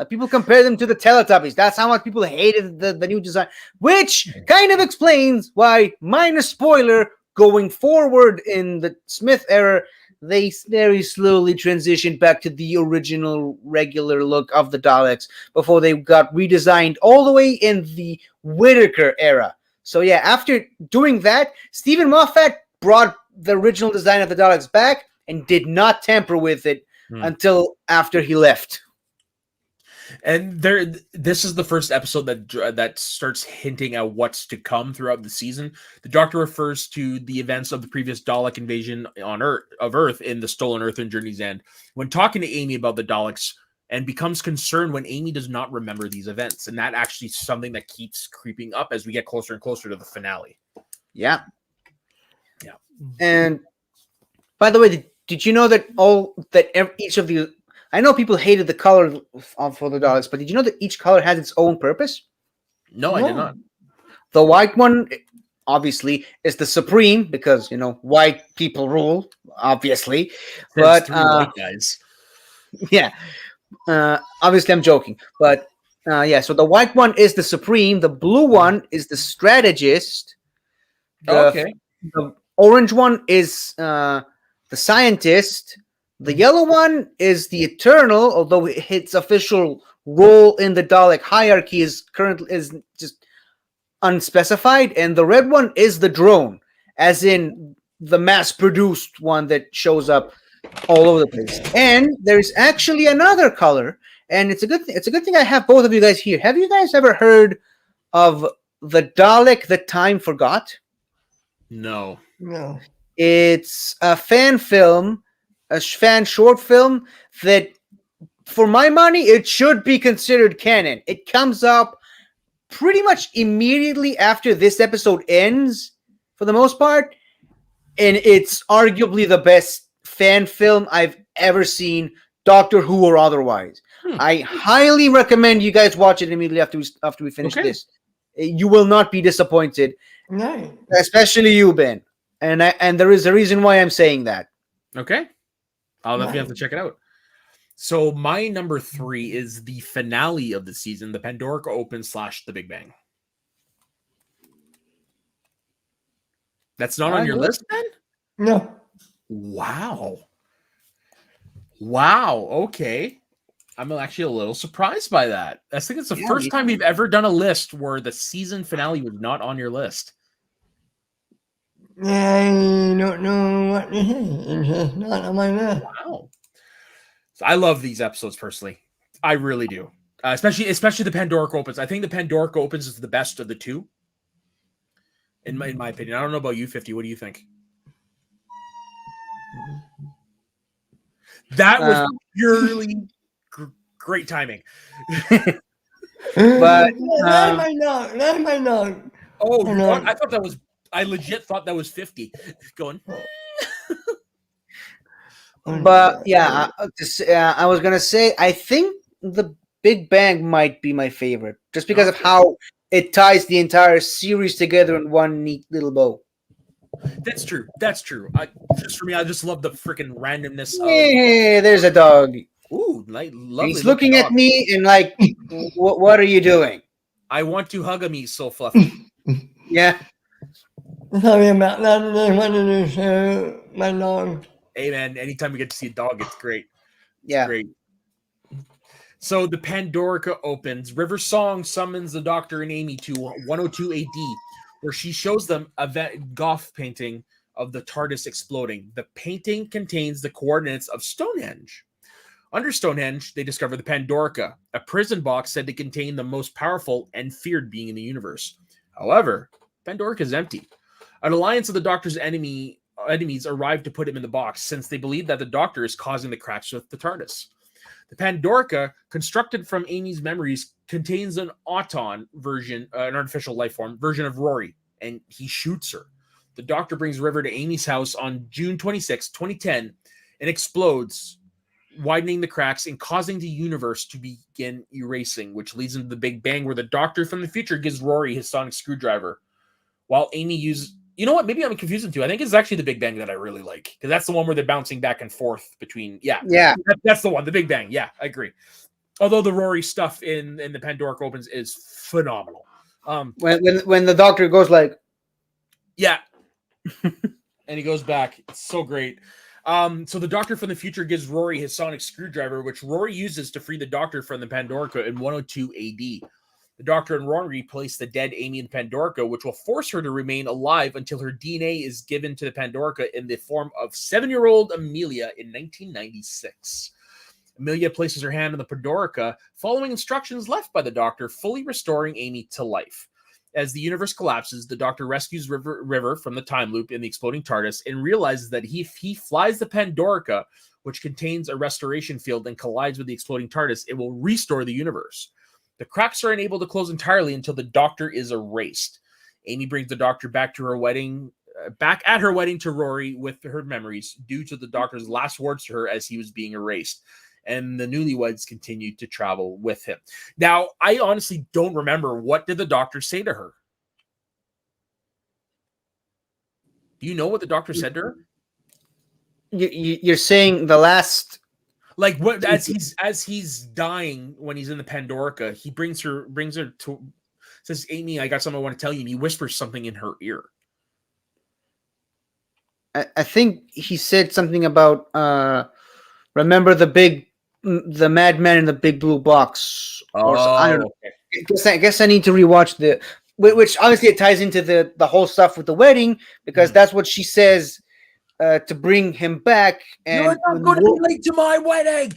People compare them to the Teletubbies. That's how much people hated the new design, which kind of explains why, minor spoiler, going forward in the Smith era, they very slowly transitioned back to the original regular look of the Daleks before they got redesigned all the way in the Whittaker era. So yeah, after doing that, Stephen Moffat brought the original design of the Daleks back and did not tamper with it until after he left. And this is the first episode that starts hinting at what's to come throughout the season. The Doctor refers to the events of the previous Dalek invasion of Earth in the Stolen Earth and Journey's End when talking to Amy about the Daleks, and becomes concerned when Amy does not remember these events. And that actually is something that keeps creeping up as we get closer and closer to the finale. Yeah. And by the way, did you know that each of the, I know people hated the color for the Daleks, but did you know that each color has its own purpose? No, I did not. The white one, obviously, is the supreme because, white people rule, obviously. There's But 3 white guys. yeah, obviously I'm joking. But so the white one is the supreme. The blue one is the strategist. Okay. The orange one is the scientist. The yellow one is the Eternal, although its official role in the Dalek hierarchy is just unspecified. And the red one is the Drone, as in the mass-produced one that shows up all over the place. And there's actually another color, and it's a good thing I have both of you guys here. Have you guys ever heard of the Dalek that Time Forgot? No. No. It's a fan film, a fan short film that, for my money, it should be considered canon. It comes up pretty much immediately after this episode ends, for the most part, and it's arguably the best fan film I've ever seen, Doctor Who or otherwise. I highly recommend you guys watch it immediately after we finish this. You will not be disappointed. No. Especially you, Ben. And there is a reason why I'm saying that. Okay. I'll definitely have to check it out. So my number 3 is the finale of the season, the Pandorica Open / The Big Bang. That's not on your list, then? No. Wow. Okay. I'm actually a little surprised by that. I think it's the first time we've ever done a list where the season finale was not on your list. I don't know what this is. It's just not on my list. Wow. So I love these episodes personally. I really do. Especially the Pandorica Opens. I think the Pandorica Opens is the best of the two. In my opinion. I don't know about you, 50. What do you think? That was purely great timing. But That's my dog. Oh, what? I thought that was. I legit thought that was 50. Going. But yeah, I was gonna say I think the Big Bang might be my favorite, just because of how it ties the entire series together in one neat little bow. That's true. Just for me, I just love the freaking randomness. Hey, there's a dog. Ooh, lovely. He's looking at me and like, what are you doing? I want to hug him. He's so fluffy. Yeah. Sorry about that. I just wanted to show my dog. Hey man, anytime we get to see a dog, it's great. Yeah. Great. So the Pandorica opens. River Song summons the Doctor and Amy to 102 AD, where she shows them a Van Gogh painting of the TARDIS exploding. The painting contains the coordinates of Stonehenge. Under Stonehenge, they discover the Pandorica, a prison box said to contain the most powerful and feared being in the universe. However, Pandorica is empty. An alliance of the Doctor's enemies arrive to put him in the box, since they believe that the Doctor is causing the cracks with the TARDIS. The Pandorica, constructed from Amy's memories, contains an Auton version, an artificial life form version of Rory, and he shoots her. The Doctor brings River to Amy's house on June 26, 2010, and explodes, widening the cracks and causing the universe to begin erasing, which leads into the Big Bang, where the Doctor from the future gives Rory his sonic screwdriver, while Amy uses... You know what? Maybe I'm confusing too. I think it's actually the Big Bang that I really like, because that's the one where they're bouncing back and forth between. Yeah. That's the one. The Big Bang. Yeah, I agree. Although the Rory stuff in the Pandorica Opens is phenomenal. When the Doctor goes like, yeah, and he goes back. It's so great. So the Doctor from the future gives Rory his sonic screwdriver, which Rory uses to free the Doctor from the Pandorica in 102 AD. The Doctor and Rory place the dead Amy in Pandorica, which will force her to remain alive until her DNA is given to the Pandorica in the form of 7-year-old Amelia in 1996. Amelia places her hand on the Pandorica, following instructions left by the Doctor, fully restoring Amy to life. As the universe collapses, the Doctor rescues River from the time loop in the exploding TARDIS and realizes that if he flies the Pandorica, which contains a restoration field, and collides with the exploding TARDIS, it will restore the universe. The cracks are unable to close entirely until the Doctor is erased. Amy brings the Doctor back at her wedding to Rory with her memories, due to the Doctor's last words to her as he was being erased. And the newlyweds continued to travel with him. Now, I honestly don't remember, what did the Doctor say to her? Do you know what the Doctor said to her? You're saying the last... Like, what, as he's dying when he's in the Pandorica, he brings her to, says, Amy, I got something I want to tell you, and he whispers something in her ear. I think he said something about remember the madman in the big blue box. I don't know. Okay. I guess I need to rewatch which obviously it ties into the whole stuff with the wedding, because that's what she says to bring him back. And You're not going to be late to my wedding.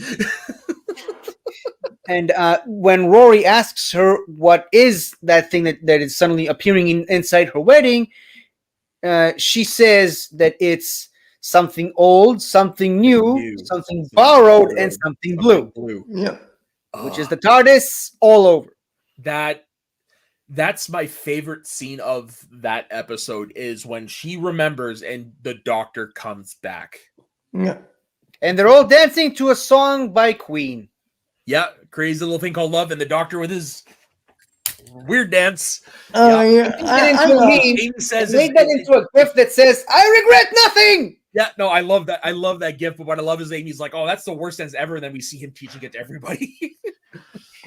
And when Rory asks her what is that thing that is suddenly appearing inside her wedding, she says that it's something old, something new, something borrowed, and something blue. Yeah. Which is the TARDIS all over. That's my favorite scene of that episode is when she remembers and the Doctor comes back. Yeah. And they're all dancing to a song by Queen. Yeah, crazy little thing called Love, and the Doctor with his weird dance. Yeah. Amy says make that into a gift that says, "I regret nothing." Yeah, no, I love that. I love that gift. But what I love is Amy's like, "Oh, that's the worst dance ever." And then we see him teaching it to everybody.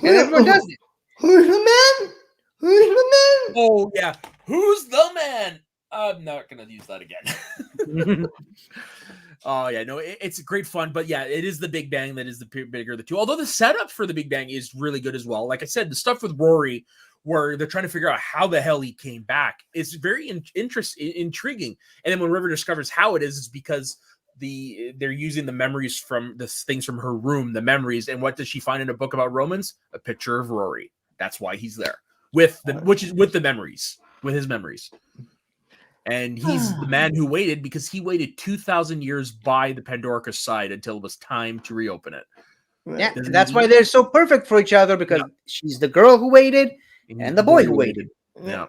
And everyone does it. Who's the man? Who's the man? Oh yeah, who's the man? I'm not gonna use that again. Oh yeah, no, it's great fun, but yeah, it is the Big Bang that is the bigger of the two. Although the setup for the Big Bang is really good as well. Like I said, the stuff with Rory, where they're trying to figure out how the hell he came back, is very intriguing. And then when River discovers how it is because they're using the memories from the things from her room, the memories, and what does she find in a book about Romans? A picture of Rory. That's why he's there with his memories. And he's the man who waited because he waited 2,000 years by the Pandorica side until it was time to reopen it. Yeah, and that's why they're so perfect for each other because she's the girl who waited and the boy who waited. Yeah.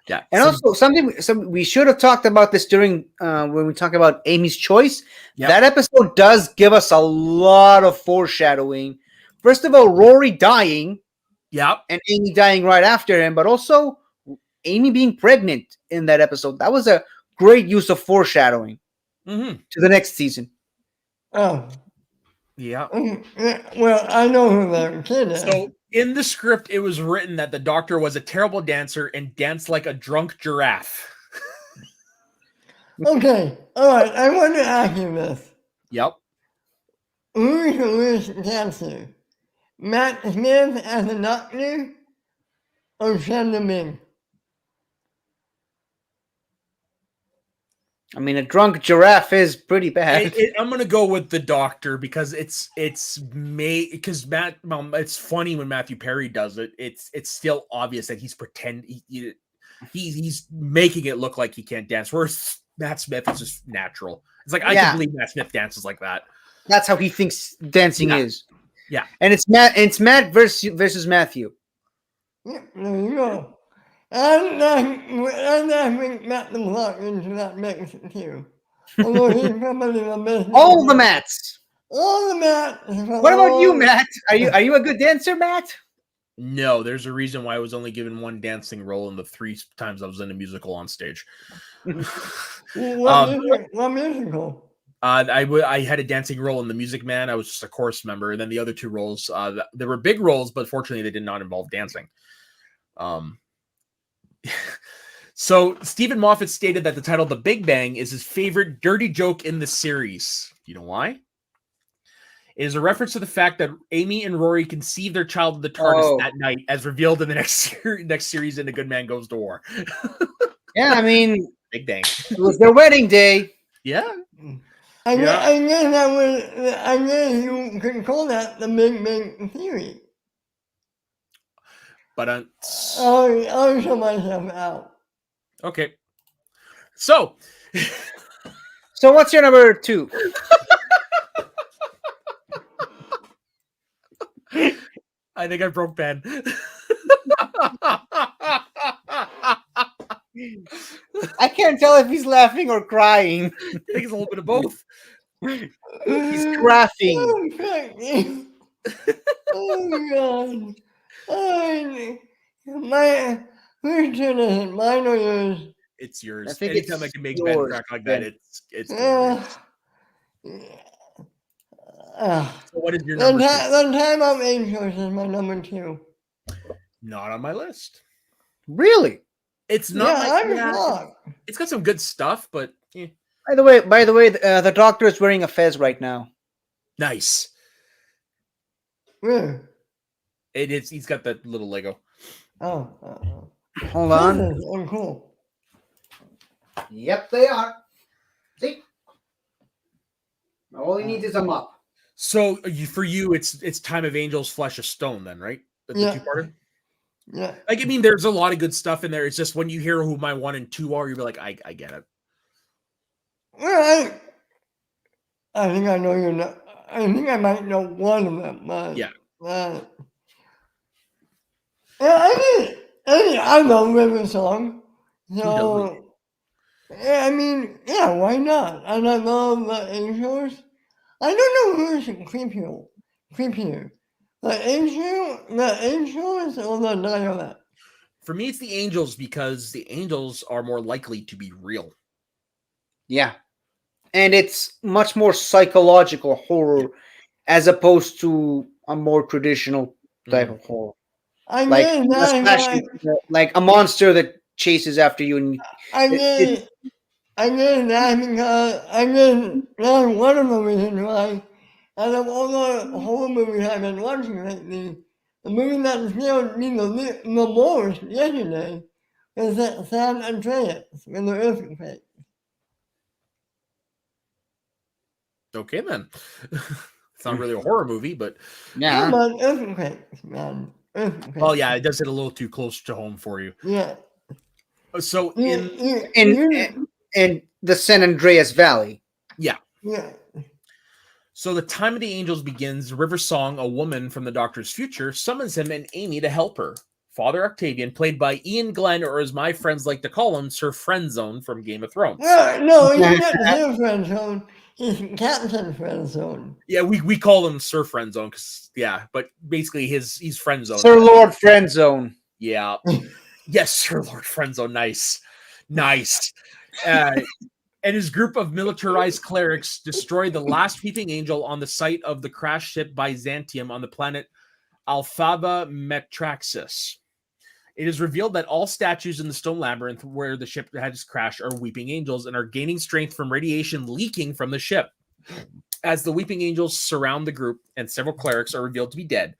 Yeah. And also something we should have talked about this during when we talk about Amy's choice. Yep. That episode does give us a lot of foreshadowing. First of all, Rory dying. Yep. And Amy dying right after him, but also Amy being pregnant in that episode. That was a great use of foreshadowing to the next season. Oh. Yeah. Well, I know who that kid is. So in the script, it was written that the Doctor was a terrible dancer and danced like a drunk giraffe. Okay. All right. I want to ask you this. Yep. Who's the worst dancer? Matt Smith as a Doctor or Shanda Ming? I mean, a drunk giraffe is pretty bad. I'm gonna go with the Doctor because it's funny when Matthew Perry does it. It's still obvious that he's he's making it look like he can't dance. Whereas Matt Smith is just natural. It's like I can believe Matt Smith dances like that. That's how he thinks dancing is. Yeah, and it's Matt versus Matthew. Yeah, there you go. I'm not Matt the Block into that mix too. Although he's probably the best. All the Matts. All the Matts. What about you, Matt? Are you a good dancer, Matt? No, there's a reason why I was only given one dancing role in the 3 times I was in a musical on stage. What musical? I had a dancing role in The Music Man. I was just a chorus member, and then the other 2 roles, they were big roles, but fortunately they did not involve dancing. So Stephen Moffat stated that the title "The Big Bang" is his favorite dirty joke in the series. You know why? It is a reference to the fact that Amy and Rory conceived their child in the TARDIS that night, as revealed in the next series in "A Good Man Goes to War." Yeah, I mean, Big Bang. It was their wedding day. Yeah. I guess you could call that the Big Bang Theory. But I'll show myself out. Okay. So what's your number 2? I think I broke Ben. I can't tell if he's laughing or crying. I think it's a little bit of both. He's laughing. Oh God. Whose turn is it? Mine or yours? It's yours. I think Anytime I can make Ben crack like that, it's so what is your number 2? The Time of Angels is my number 2. Not on my list. Really? It's not. I'm shocked. It's got some good stuff, but By the way, the Doctor is wearing a fez right now. nice. Where? It is. He's got that little Lego. Oh. Hold on. Oh, cool. Yep, they are. See? All he needs is a mop. So for you, it's Time of Angels, Flesh of Stone, then, right? The two-parter. Yeah. Like, I mean, there's a lot of good stuff in there. It's just when you hear who my 1 and 2 are, you'll be like, I get it. Well, I think I know you're not. I think I might know one of them. But, Yeah. I know River Song. Who doesn't? So, I mean, yeah, why not? And I love the Angels. I don't know who's creepier. The Angels or the Daleks? For me, it's the Angels because the Angels are more likely to be real. Yeah. And it's much more psychological horror as opposed to a more traditional type of horror. Like a monster that chases after you. And I get that because that's one of the reasons why, out of all the horror movies I've been watching lately, the movie that scared me the most yesterday is that San Andreas with the earthquake. Okay, then. It's not really a horror movie, but yeah. But earthquakes, man. Earthquakes. Well, yeah, it does hit a little too close to home for you. Yeah. So in the San Andreas Valley. Yeah. Yeah. So the time of the Angels begins. River Song, a woman from the Doctor's future, summons him and Amy to help her. Father Octavian, played by Ian Glenn, or as my friends like to call him, Sir Friendzone from Game of Thrones. No, he's not Sir Friendzone. He's Captain Friendzone. Yeah, we call him Sir Friendzone because but basically he's Friendzone. Sir Lord Friendzone. Yeah. Yes, Sir Lord Friendzone. Nice. And his group of militarized clerics destroy the last weeping angel on the site of the crash ship Byzantium on the planet Alphaba Metraxis. It is revealed that all statues in the stone labyrinth where the ship had crashed are weeping angels and are gaining strength from radiation leaking from the ship. As the weeping angels surround the group and several clerics are revealed to be dead,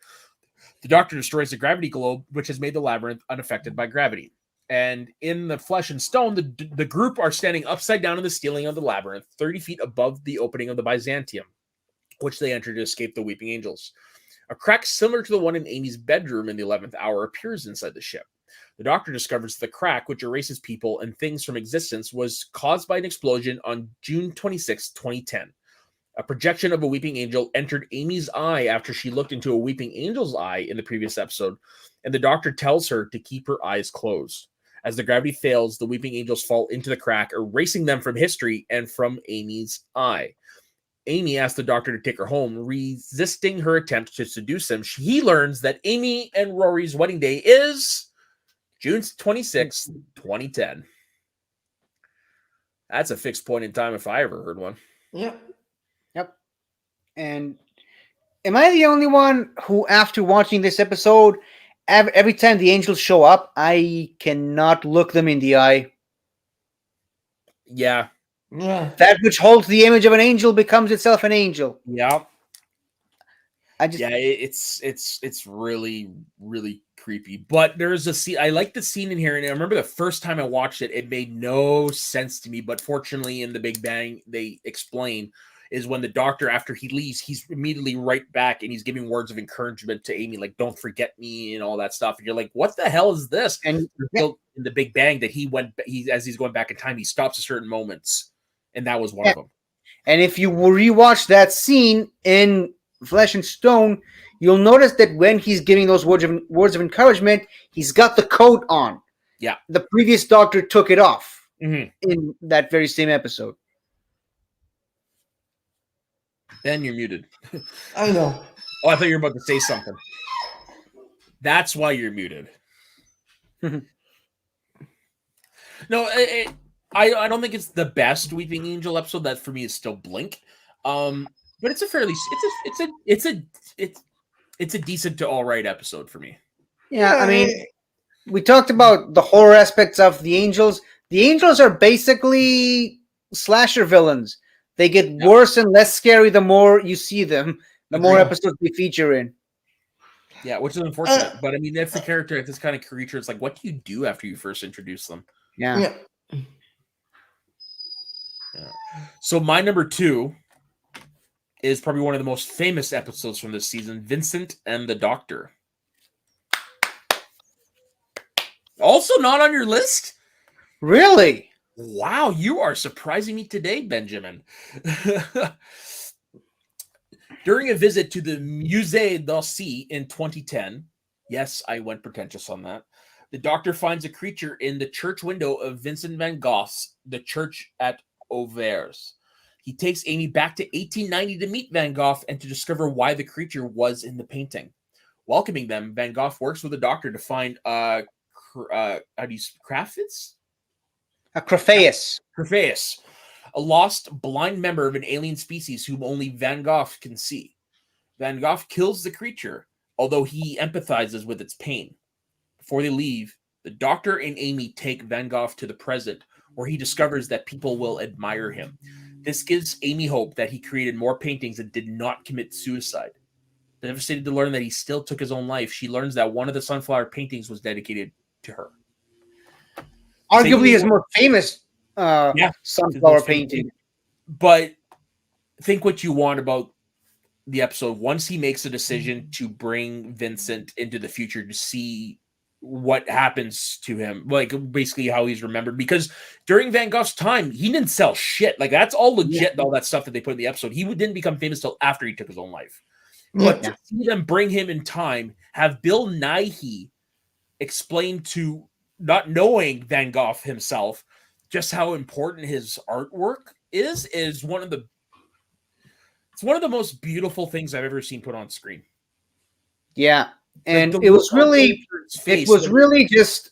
the Doctor destroys the gravity globe, which has made the labyrinth unaffected by gravity. And in the Flesh and Stone, the group are standing upside down in the ceiling of the labyrinth, 30 feet above the opening of the Byzantium, which they enter to escape the weeping angels. A crack similar to the one in Amy's bedroom in the 11th hour appears inside the ship. The Doctor discovers the crack, which erases people and things from existence, was caused by an explosion on June 26, 2010. A projection of a weeping angel entered Amy's eye after she looked into a weeping angel's eye in the previous episode, and the Doctor tells her to keep her eyes closed. As the gravity fails, the weeping angels fall into the crack, erasing them from history and from Amy's eye. Amy asks the Doctor to take her home, resisting her attempt to seduce him. He learns that Amy and Rory's wedding day is June 26, 2010. That's a fixed point in time if I ever heard one. Yep. And am I the only one who, after watching this episode, every time the angels show up, I cannot look them in the eye? Yeah. That which holds the image of an angel becomes itself an angel. Yeah. It's really, really creepy. But there's a scene. I like the scene in here, and I remember the first time I watched it, it made no sense to me. But fortunately, in The Big Bang, they explain is when the Doctor, after he leaves, he's immediately right back and he's giving words of encouragement to Amy, like "Don't forget me" and all that stuff. And you're like, "What the hell is this?" And in The Big Bang, that as he's going back in time, he stops at certain moments, and that was one of them. And if you rewatch that scene in Flesh and Stone, you'll notice that when he's giving those words of encouragement, he's got the coat on. Yeah, the previous Doctor took it off in that very same episode. Ben, you're muted. I know. Oh, I thought you were about to say something. That's why you're muted. No, I don't think it's the best Weeping Angel episode. That for me is still Blink. But it's a fairly it's a decent to all right episode for me. Yeah, I mean, we talked about the horror aspects of the angels. The angels are basically slasher villains. They get worse and less scary the more you see them, the more episodes they feature in. Yeah, which is unfortunate. But I mean, if the character, if this kind of creature, it's like, what do you do after you first introduce them? Yeah. So my number 2 is probably one of the most famous episodes from this season, Vincent and the Doctor. Also not on your list? Really? Wow, you are surprising me today, Benjamin. During a visit to the Musée d'Orsay in 2010, yes, I went pretentious on that, the Doctor finds a creature in the church window of Vincent van Gogh's The Church at Auvers. He takes Amy back to 1890 to meet Van Gogh and to discover why the creature was in the painting. Welcoming them, Van Gogh works with the Doctor to find Crafts? A Crephaeus. Crephaeus, a lost blind member of an alien species whom only Van Gogh can see. Van Gogh kills the creature, although he empathizes with its pain. Before they leave, the Doctor and Amy take Van Gogh to the present, where he discovers that people will admire him. This gives Amy hope that he created more paintings and did not commit suicide. Devastated to learn that he still took his own life, she learns that one of the sunflower paintings was dedicated to her. Arguably his most famous sunflower painting. But think what you want about the episode. Once he makes a decision to bring Vincent into the future to see what happens to him, like basically how he's remembered, because during Van Gogh's time, he didn't sell shit. Like that's all legit, all that stuff that they put in the episode. He didn't become famous till after he took his own life. But to see them bring him in time, have Bill Nighy explain to not knowing Van Gogh himself just how important his artwork is one of the most beautiful things I've ever seen put on screen. Yeah. And it was really just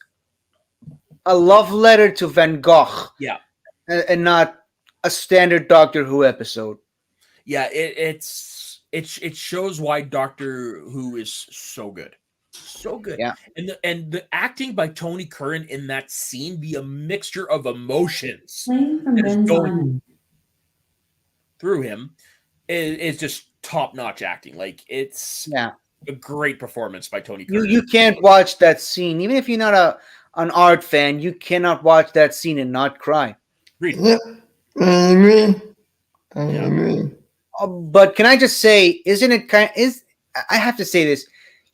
a love letter to Van Gogh. Yeah. And not a standard Doctor Who episode. Yeah, it shows why Doctor Who is so good. So good. Yeah. And the acting by Tony Curran in that scene, be a mixture of emotions going through him is just top-notch acting. Like it's a great performance by Tony Curran. You can't watch that scene, even if you're not an art fan, you cannot watch that scene and not cry. Agreed. Yep. I agree. But can I just say, I have to say this,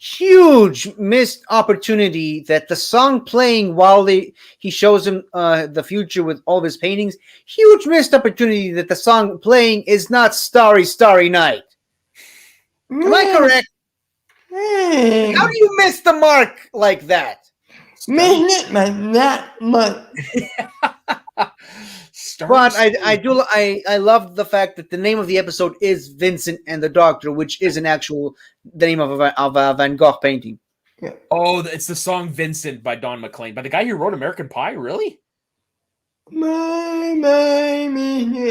huge missed opportunity that the song playing while he shows him the future with all of his paintings, huge missed opportunity that the song playing is not Starry, Starry Night. Am I correct? How do you miss the mark like that? Missed it by that much. But I love the fact that the name of the episode is Vincent and the Doctor, which is the name of a Van Gogh painting. Yeah. Oh, it's the song Vincent by Don McLean, by the guy who wrote American Pie. Really? I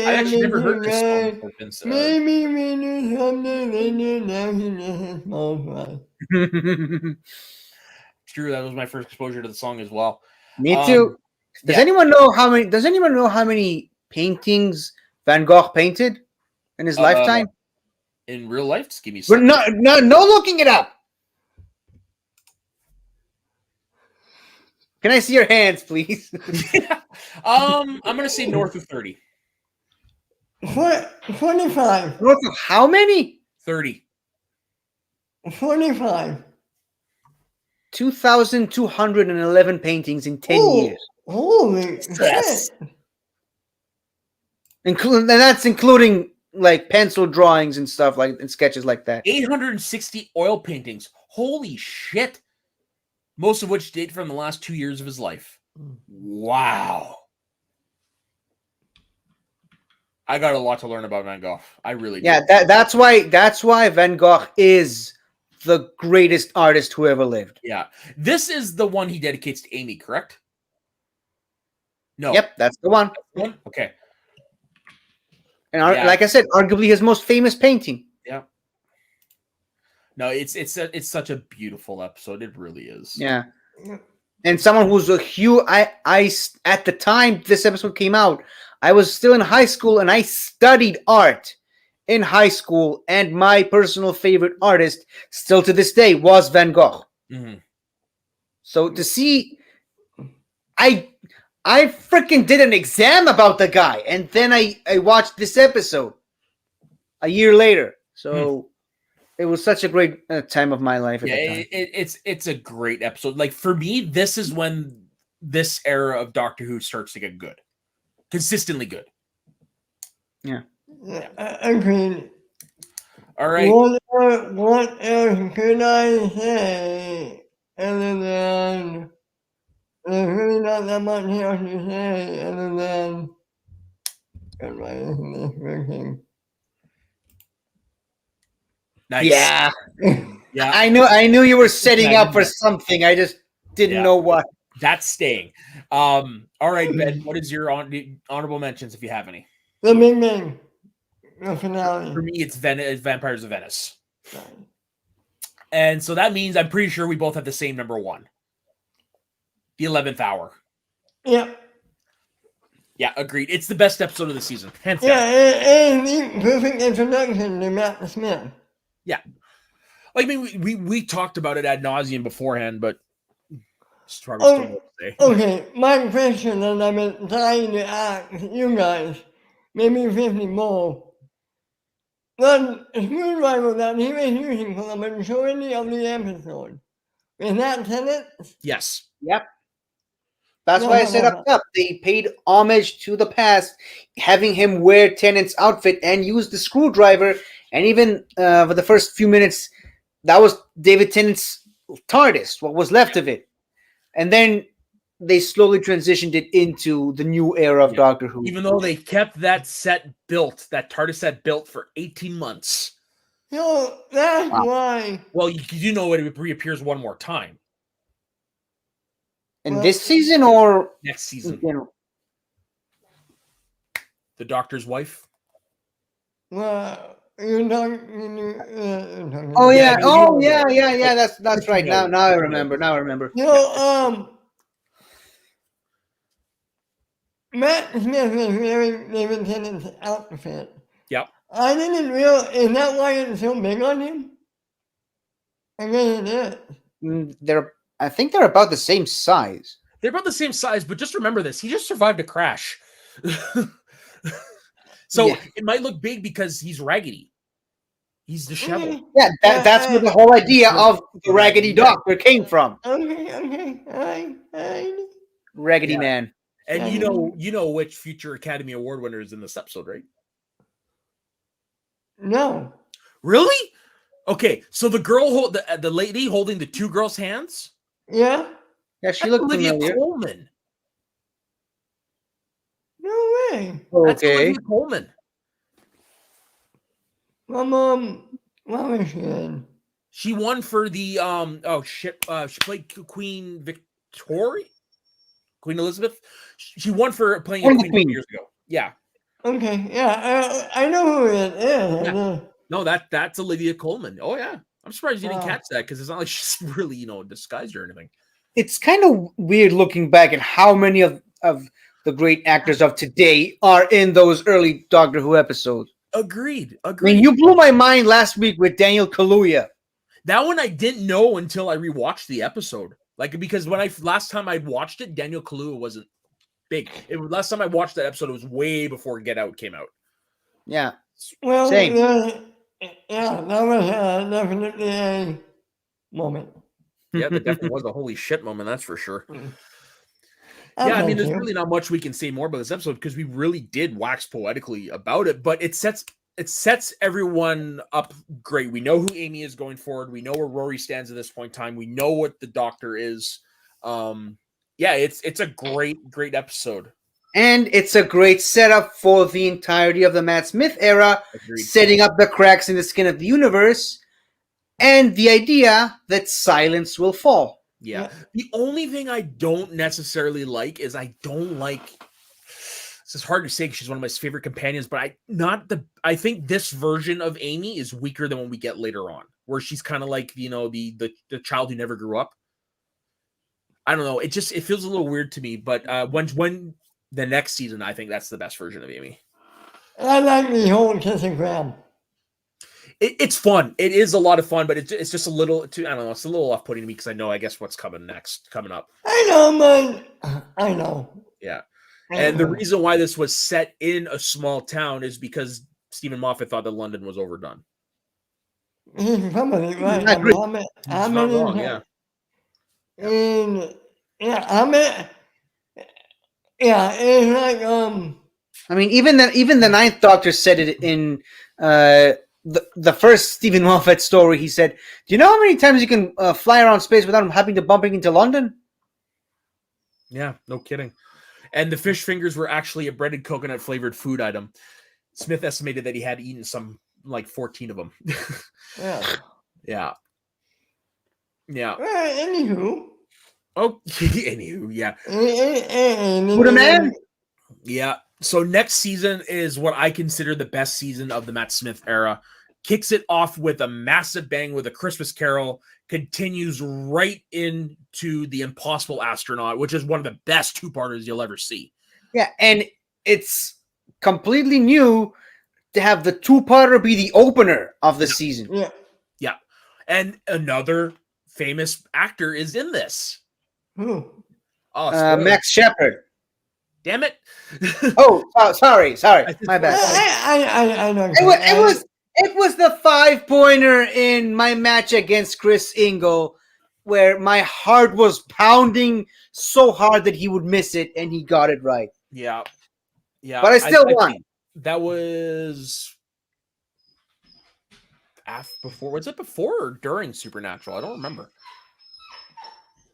actually never heard this song before, Vincent. True, that was my first exposure to the song as well. Me too. Does anyone know how many paintings Van Gogh painted in his lifetime? In real life, just give me some. No looking it up. Can I see your hands, please? I'm gonna say north of 30. 25. North of how many? 30. 45. 2,211 paintings in 10 years. Holy shit. And that's including like pencil drawings and stuff and sketches like that. 860 oil paintings. Holy shit. Most of which date from the last 2 years of his life. Wow. I got a lot to learn about Van Gogh. I really do. Yeah, that's why Van Gogh is the greatest artist who ever lived. Yeah. This is the one he dedicates to Amy, correct? No. Yep, that's the one. Okay. And like I said, arguably his most famous painting. Yeah. No, it's such a beautiful episode. It really is. Yeah. And someone who's a huge I at the time this episode came out, I was still in high school and I studied art in high school, and my personal favorite artist still to this day was Van Gogh. Mm-hmm. So to see I I freaking did an exam about the guy, and then I watched this episode a year later. So it was such a great time of my life at the time. It's a great episode. Like for me, this is when this era of Doctor Who starts to get good, consistently good. Yeah. Agreed. All right. What else could I say other than there's really not that much else to say other than goodbye, isn't this working? Nice. Yeah. Yeah. I knew you were setting up for something. I just didn't know what. That's staying. All right, Ben. What is your honorable mentions if you have any? The Big Bang. The finale. For me, it's Vampires of Venice. And so that means I'm pretty sure we both have the same number one. The 11th Hour. Yeah. Yeah, agreed. It's the best episode of the season. Hands down. Yeah, and the perfect introduction to Matt Smith. Yeah. Like, I mean, we talked about it ad nauseum beforehand, but okay, my question that I've been trying to ask you guys, maybe 50 more. The screwdriver that he was using for the majority of the episode, is that Tenet? Yes. Yep. That's why I said up top, they paid homage to the past, having him wear Tennant's outfit and use the screwdriver. And even for the first few minutes, that was David Tennant's TARDIS, what was left of it. And then they slowly transitioned it into the new era of Doctor Who. Even though they kept that set built, that TARDIS set built for 18 months. No, that's why. Well, you know it reappears one more time. In this season or next season? The Doctor's wife? Well, you're not. Oh yeah! Oh yeah! That's right. Now I remember. Matt Smith was wearing David Tennant's outfit. Yep. I didn't realize. Is that why it's so big on him? I guess it is. I think they're about the same size. They're about the same size, but just remember this: he just survived a crash. So it might look big because he's raggedy. He's disheveled. Yeah, that's where the whole idea of the Raggedy Doctor came from. Okay. Raggedy Man. And you know which future Academy Award winner is in this episode, right? No. Really? Okay, so the lady holding the two girls' hands. Yeah. Yeah, she looked Olivia familiar. Colman. No way. That's Olivia Colman. What was she in? She won for the she played Queen Victoria, Queen Elizabeth. She won for playing Queen years ago. Yeah. Okay. Yeah, I know who it is. Yeah. No, that's Olivia Colman. Oh yeah, I'm surprised you didn't catch that because it's not like she's really disguised or anything. It's kind of weird looking back at how many of the great actors of today are in those early Doctor Who episodes. Agreed. I mean, you blew my mind last week with Daniel Kaluuya. That one I didn't know until I rewatched the episode. Like, because last time I watched it, Daniel Kaluuya wasn't big. Last time I watched that episode, it was way before Get Out came out. Yeah. Well, same. Yeah, that was definitely a moment. Yeah, that definitely was a holy shit moment, that's for sure. Yeah, I mean, there's really not much we can say more about this episode because we really did wax poetically about it, but it sets everyone up great. We know who Amy is going forward. We know where Rory stands at this point in time. We know what the Doctor is. It's a great episode. And it's a great setup for the entirety of the Matt Smith era, Agreed. Setting up the cracks in the skin of the universe, and the idea that silence will fall. Yeah. The only thing I don't necessarily like is I don't like. This is hard to say because she's one of my favorite companions, but I think this version of Amy is weaker than what we get later on, where she's kind of like the child who never grew up. I don't know. It feels a little weird to me, but when the next season, I think that's the best version of Amy. I like the whole kiss and grab. It's fun. It is a lot of fun, but it's just a little too. I don't know. It's a little off-putting to me because I know. I guess what's coming up. I know, man. I know. Yeah. And the reason why this was set in a small town is because Stephen Moffat thought that London was overdone. He's probably right. I agree. How He's not many wrong, yeah. And yeah, how many? Yeah, it's like I mean, even the Ninth Doctor said it in the first Stephen Moffat story. He said, "Do you know how many times you can fly around space without having to bumping into London?" Yeah, no kidding. And the fish fingers were actually a breaded coconut flavored food item. Smith estimated that he had eaten some like 14 of them. yeah. Yeah. Yeah. Anywho. Oh, anywho, yeah. Who the man? Yeah. So next season is what I consider the best season of the Matt Smith era. Kicks it off with a massive bang with A Christmas Carol, continues right into The Impossible Astronaut, which is one of the best two-parters you'll ever see. Yeah, and it's completely new to have the two-parter be the opener of the season. Yeah. Yeah. And another famous actor is in this. Who? Oh, Max Shepard. Damn it. Sorry. My bad. I know. It was the 5-pointer in my match against Chris Ingle where my heart was pounding so hard that he would miss it, and he got it right. Yeah. Yeah. But I still won. That was before. Was it before or during Supernatural? I don't remember.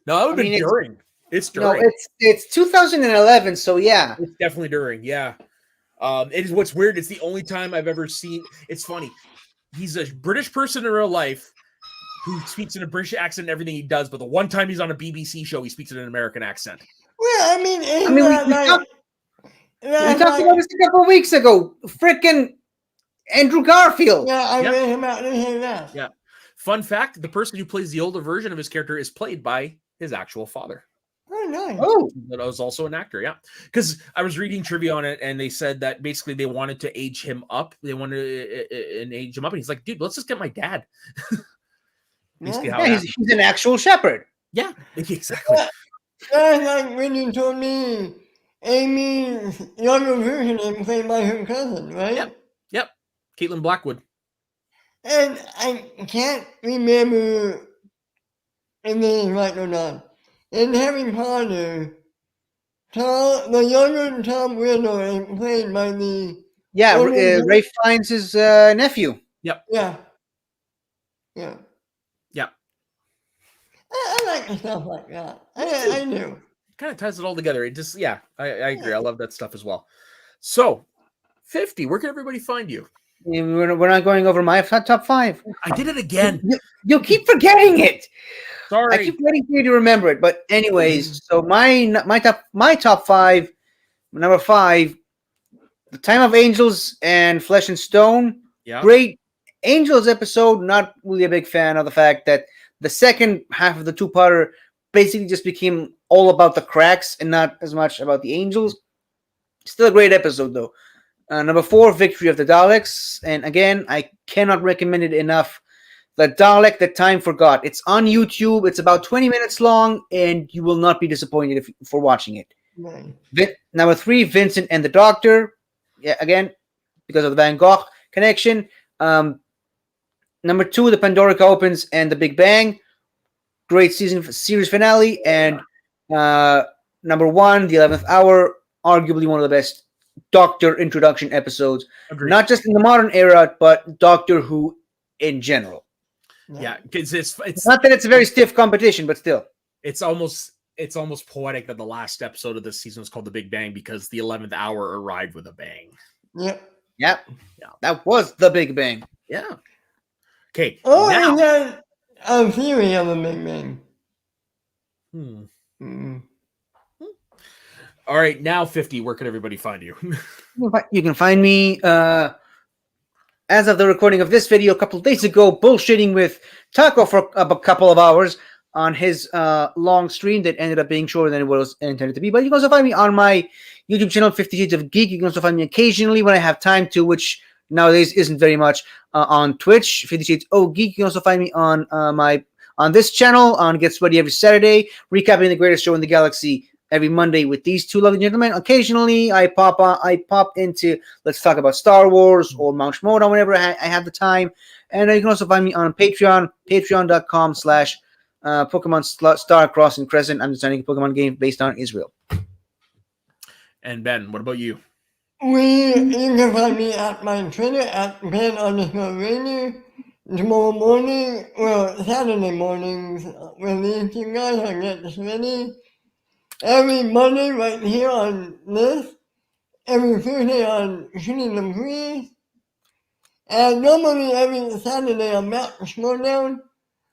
No, that would have been during. It's during. No, it's 2011, so yeah. It's definitely during, yeah. It is what's weird. It's the only time I've ever seen. It's funny. He's a British person in real life who speaks in a British accent in everything he does, but the one time he's on a BBC show, he speaks in an American accent. Well, we talked about this a couple of weeks ago. Frickin' Andrew Garfield. Yeah, I read him out in that. Yeah. Fun fact: the person who plays the older version of his character is played by his actual father. Oh, nice. Oh, that was also an actor, yeah. Because I was reading trivia on it, and they said that basically they wanted to age him up. They wanted to age him up, and he's like, "Dude, let's just get my dad." Basically, how he's an actual Shepard. Yeah, exactly. That's like when you told me Amy's younger version is played by her cousin, right? Yep. Caitlin Blackwood. And I can't remember if this is right or not. In Harry Potter, the younger Tom Riddle is played by the... Yeah, Ray Fiennes' his nephew. Yep. Yeah. I like the stuff like that. I do. Kind of ties it all together. It just, I agree. I love that stuff as well. So, 50, where can everybody find you? We're not going over my top 5. I did it again. You keep forgetting it. Sorry. I keep waiting for you to remember it. But anyways, so my top 5, number 5, The Time of Angels and Flesh and Stone. Yeah. Great Angels episode. Not really a big fan of the fact that the second half of the two-parter basically just became all about the cracks and not as much about the Angels. Still a great episode, though. Number 4, Victory of the Daleks. And again, I cannot recommend it enough. The Dalek That Time Forgot. It's on YouTube. It's about 20 minutes long, and you will not be disappointed for watching it. Right. Number 3, Vincent and the Doctor. Yeah, again, because of the Van Gogh connection. Number 2, The Pandorica Opens and The Big Bang. Great series finale. And number 1, The 11th Hour. Arguably one of the best Doctor introduction episodes. Agreed. Not just in the modern era, but Doctor Who in general. Yeah, because it's not that it's a very stiff competition, but still. It's almost poetic that the last episode of this season was called The Big Bang because the 11th hour arrived with a bang. Yep. Yeah. That was The Big Bang. Yeah. Okay. Oh, now. and then a theory of a Big Bang. All right, now 50. Where can everybody find you? You can find me, as of the recording of this video a couple of days ago, bullshitting with Taco for a couple of hours on his long stream that ended up being shorter than it was intended to be. But you can also find me on my YouTube channel, 50 Shades of Geek. You can also find me occasionally when I have time to, which nowadays isn't very much, on Twitch, 50 Shades of Geek. You can also find me on this channel on Get Sweaty every Saturday, recapping the greatest show in the galaxy every Monday with these two lovely gentlemen. Occasionally, I pop into Let's Talk About Star Wars or Mount Shimoda whenever I have the time. And you can also find me on Patreon, patreon.com/Pokemon Star Crossing Crescent. I'm designing a Pokemon game based on Israel. And Ben, what about you? You can find me at my Twitter at Ben_Rainier. Tomorrow morning, well, Saturday mornings, when these you guys are getting ready. Every Monday right here on this. Every Tuesday on Shooting the Breeze. And normally every Saturday on Mount Slowdown.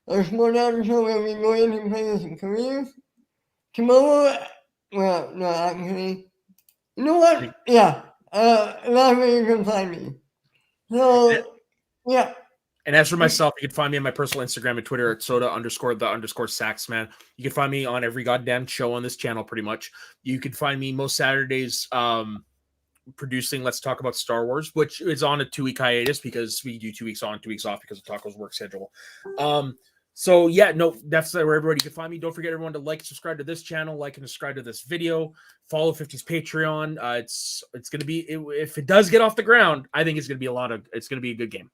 Or Slowdown show where we go into players and careers. Tomorrow, well, no, actually. You know what? Yeah. That's where you can find me. So, yeah. And as for myself, you can find me on my personal Instagram and Twitter at soda_the_saxman. You can find me on every goddamn show on this channel, pretty much. You can find me most Saturdays producing Let's Talk About Star Wars, which is on a 2-week hiatus because we do 2 weeks on, 2 weeks off because of Taco's work schedule. So yeah, no, that's where everybody can find me. Don't forget everyone to like and subscribe to this channel, like and subscribe to this video, follow 50's Patreon. It's gonna be if it does get off the ground, I think it's gonna be a good game.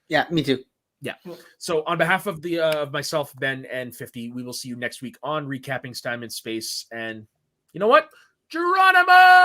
Yeah, me too. Yeah. So on behalf of the myself, Ben, and 50, we will see you next week on Recapping Time and Space. And you know what? Geronimo!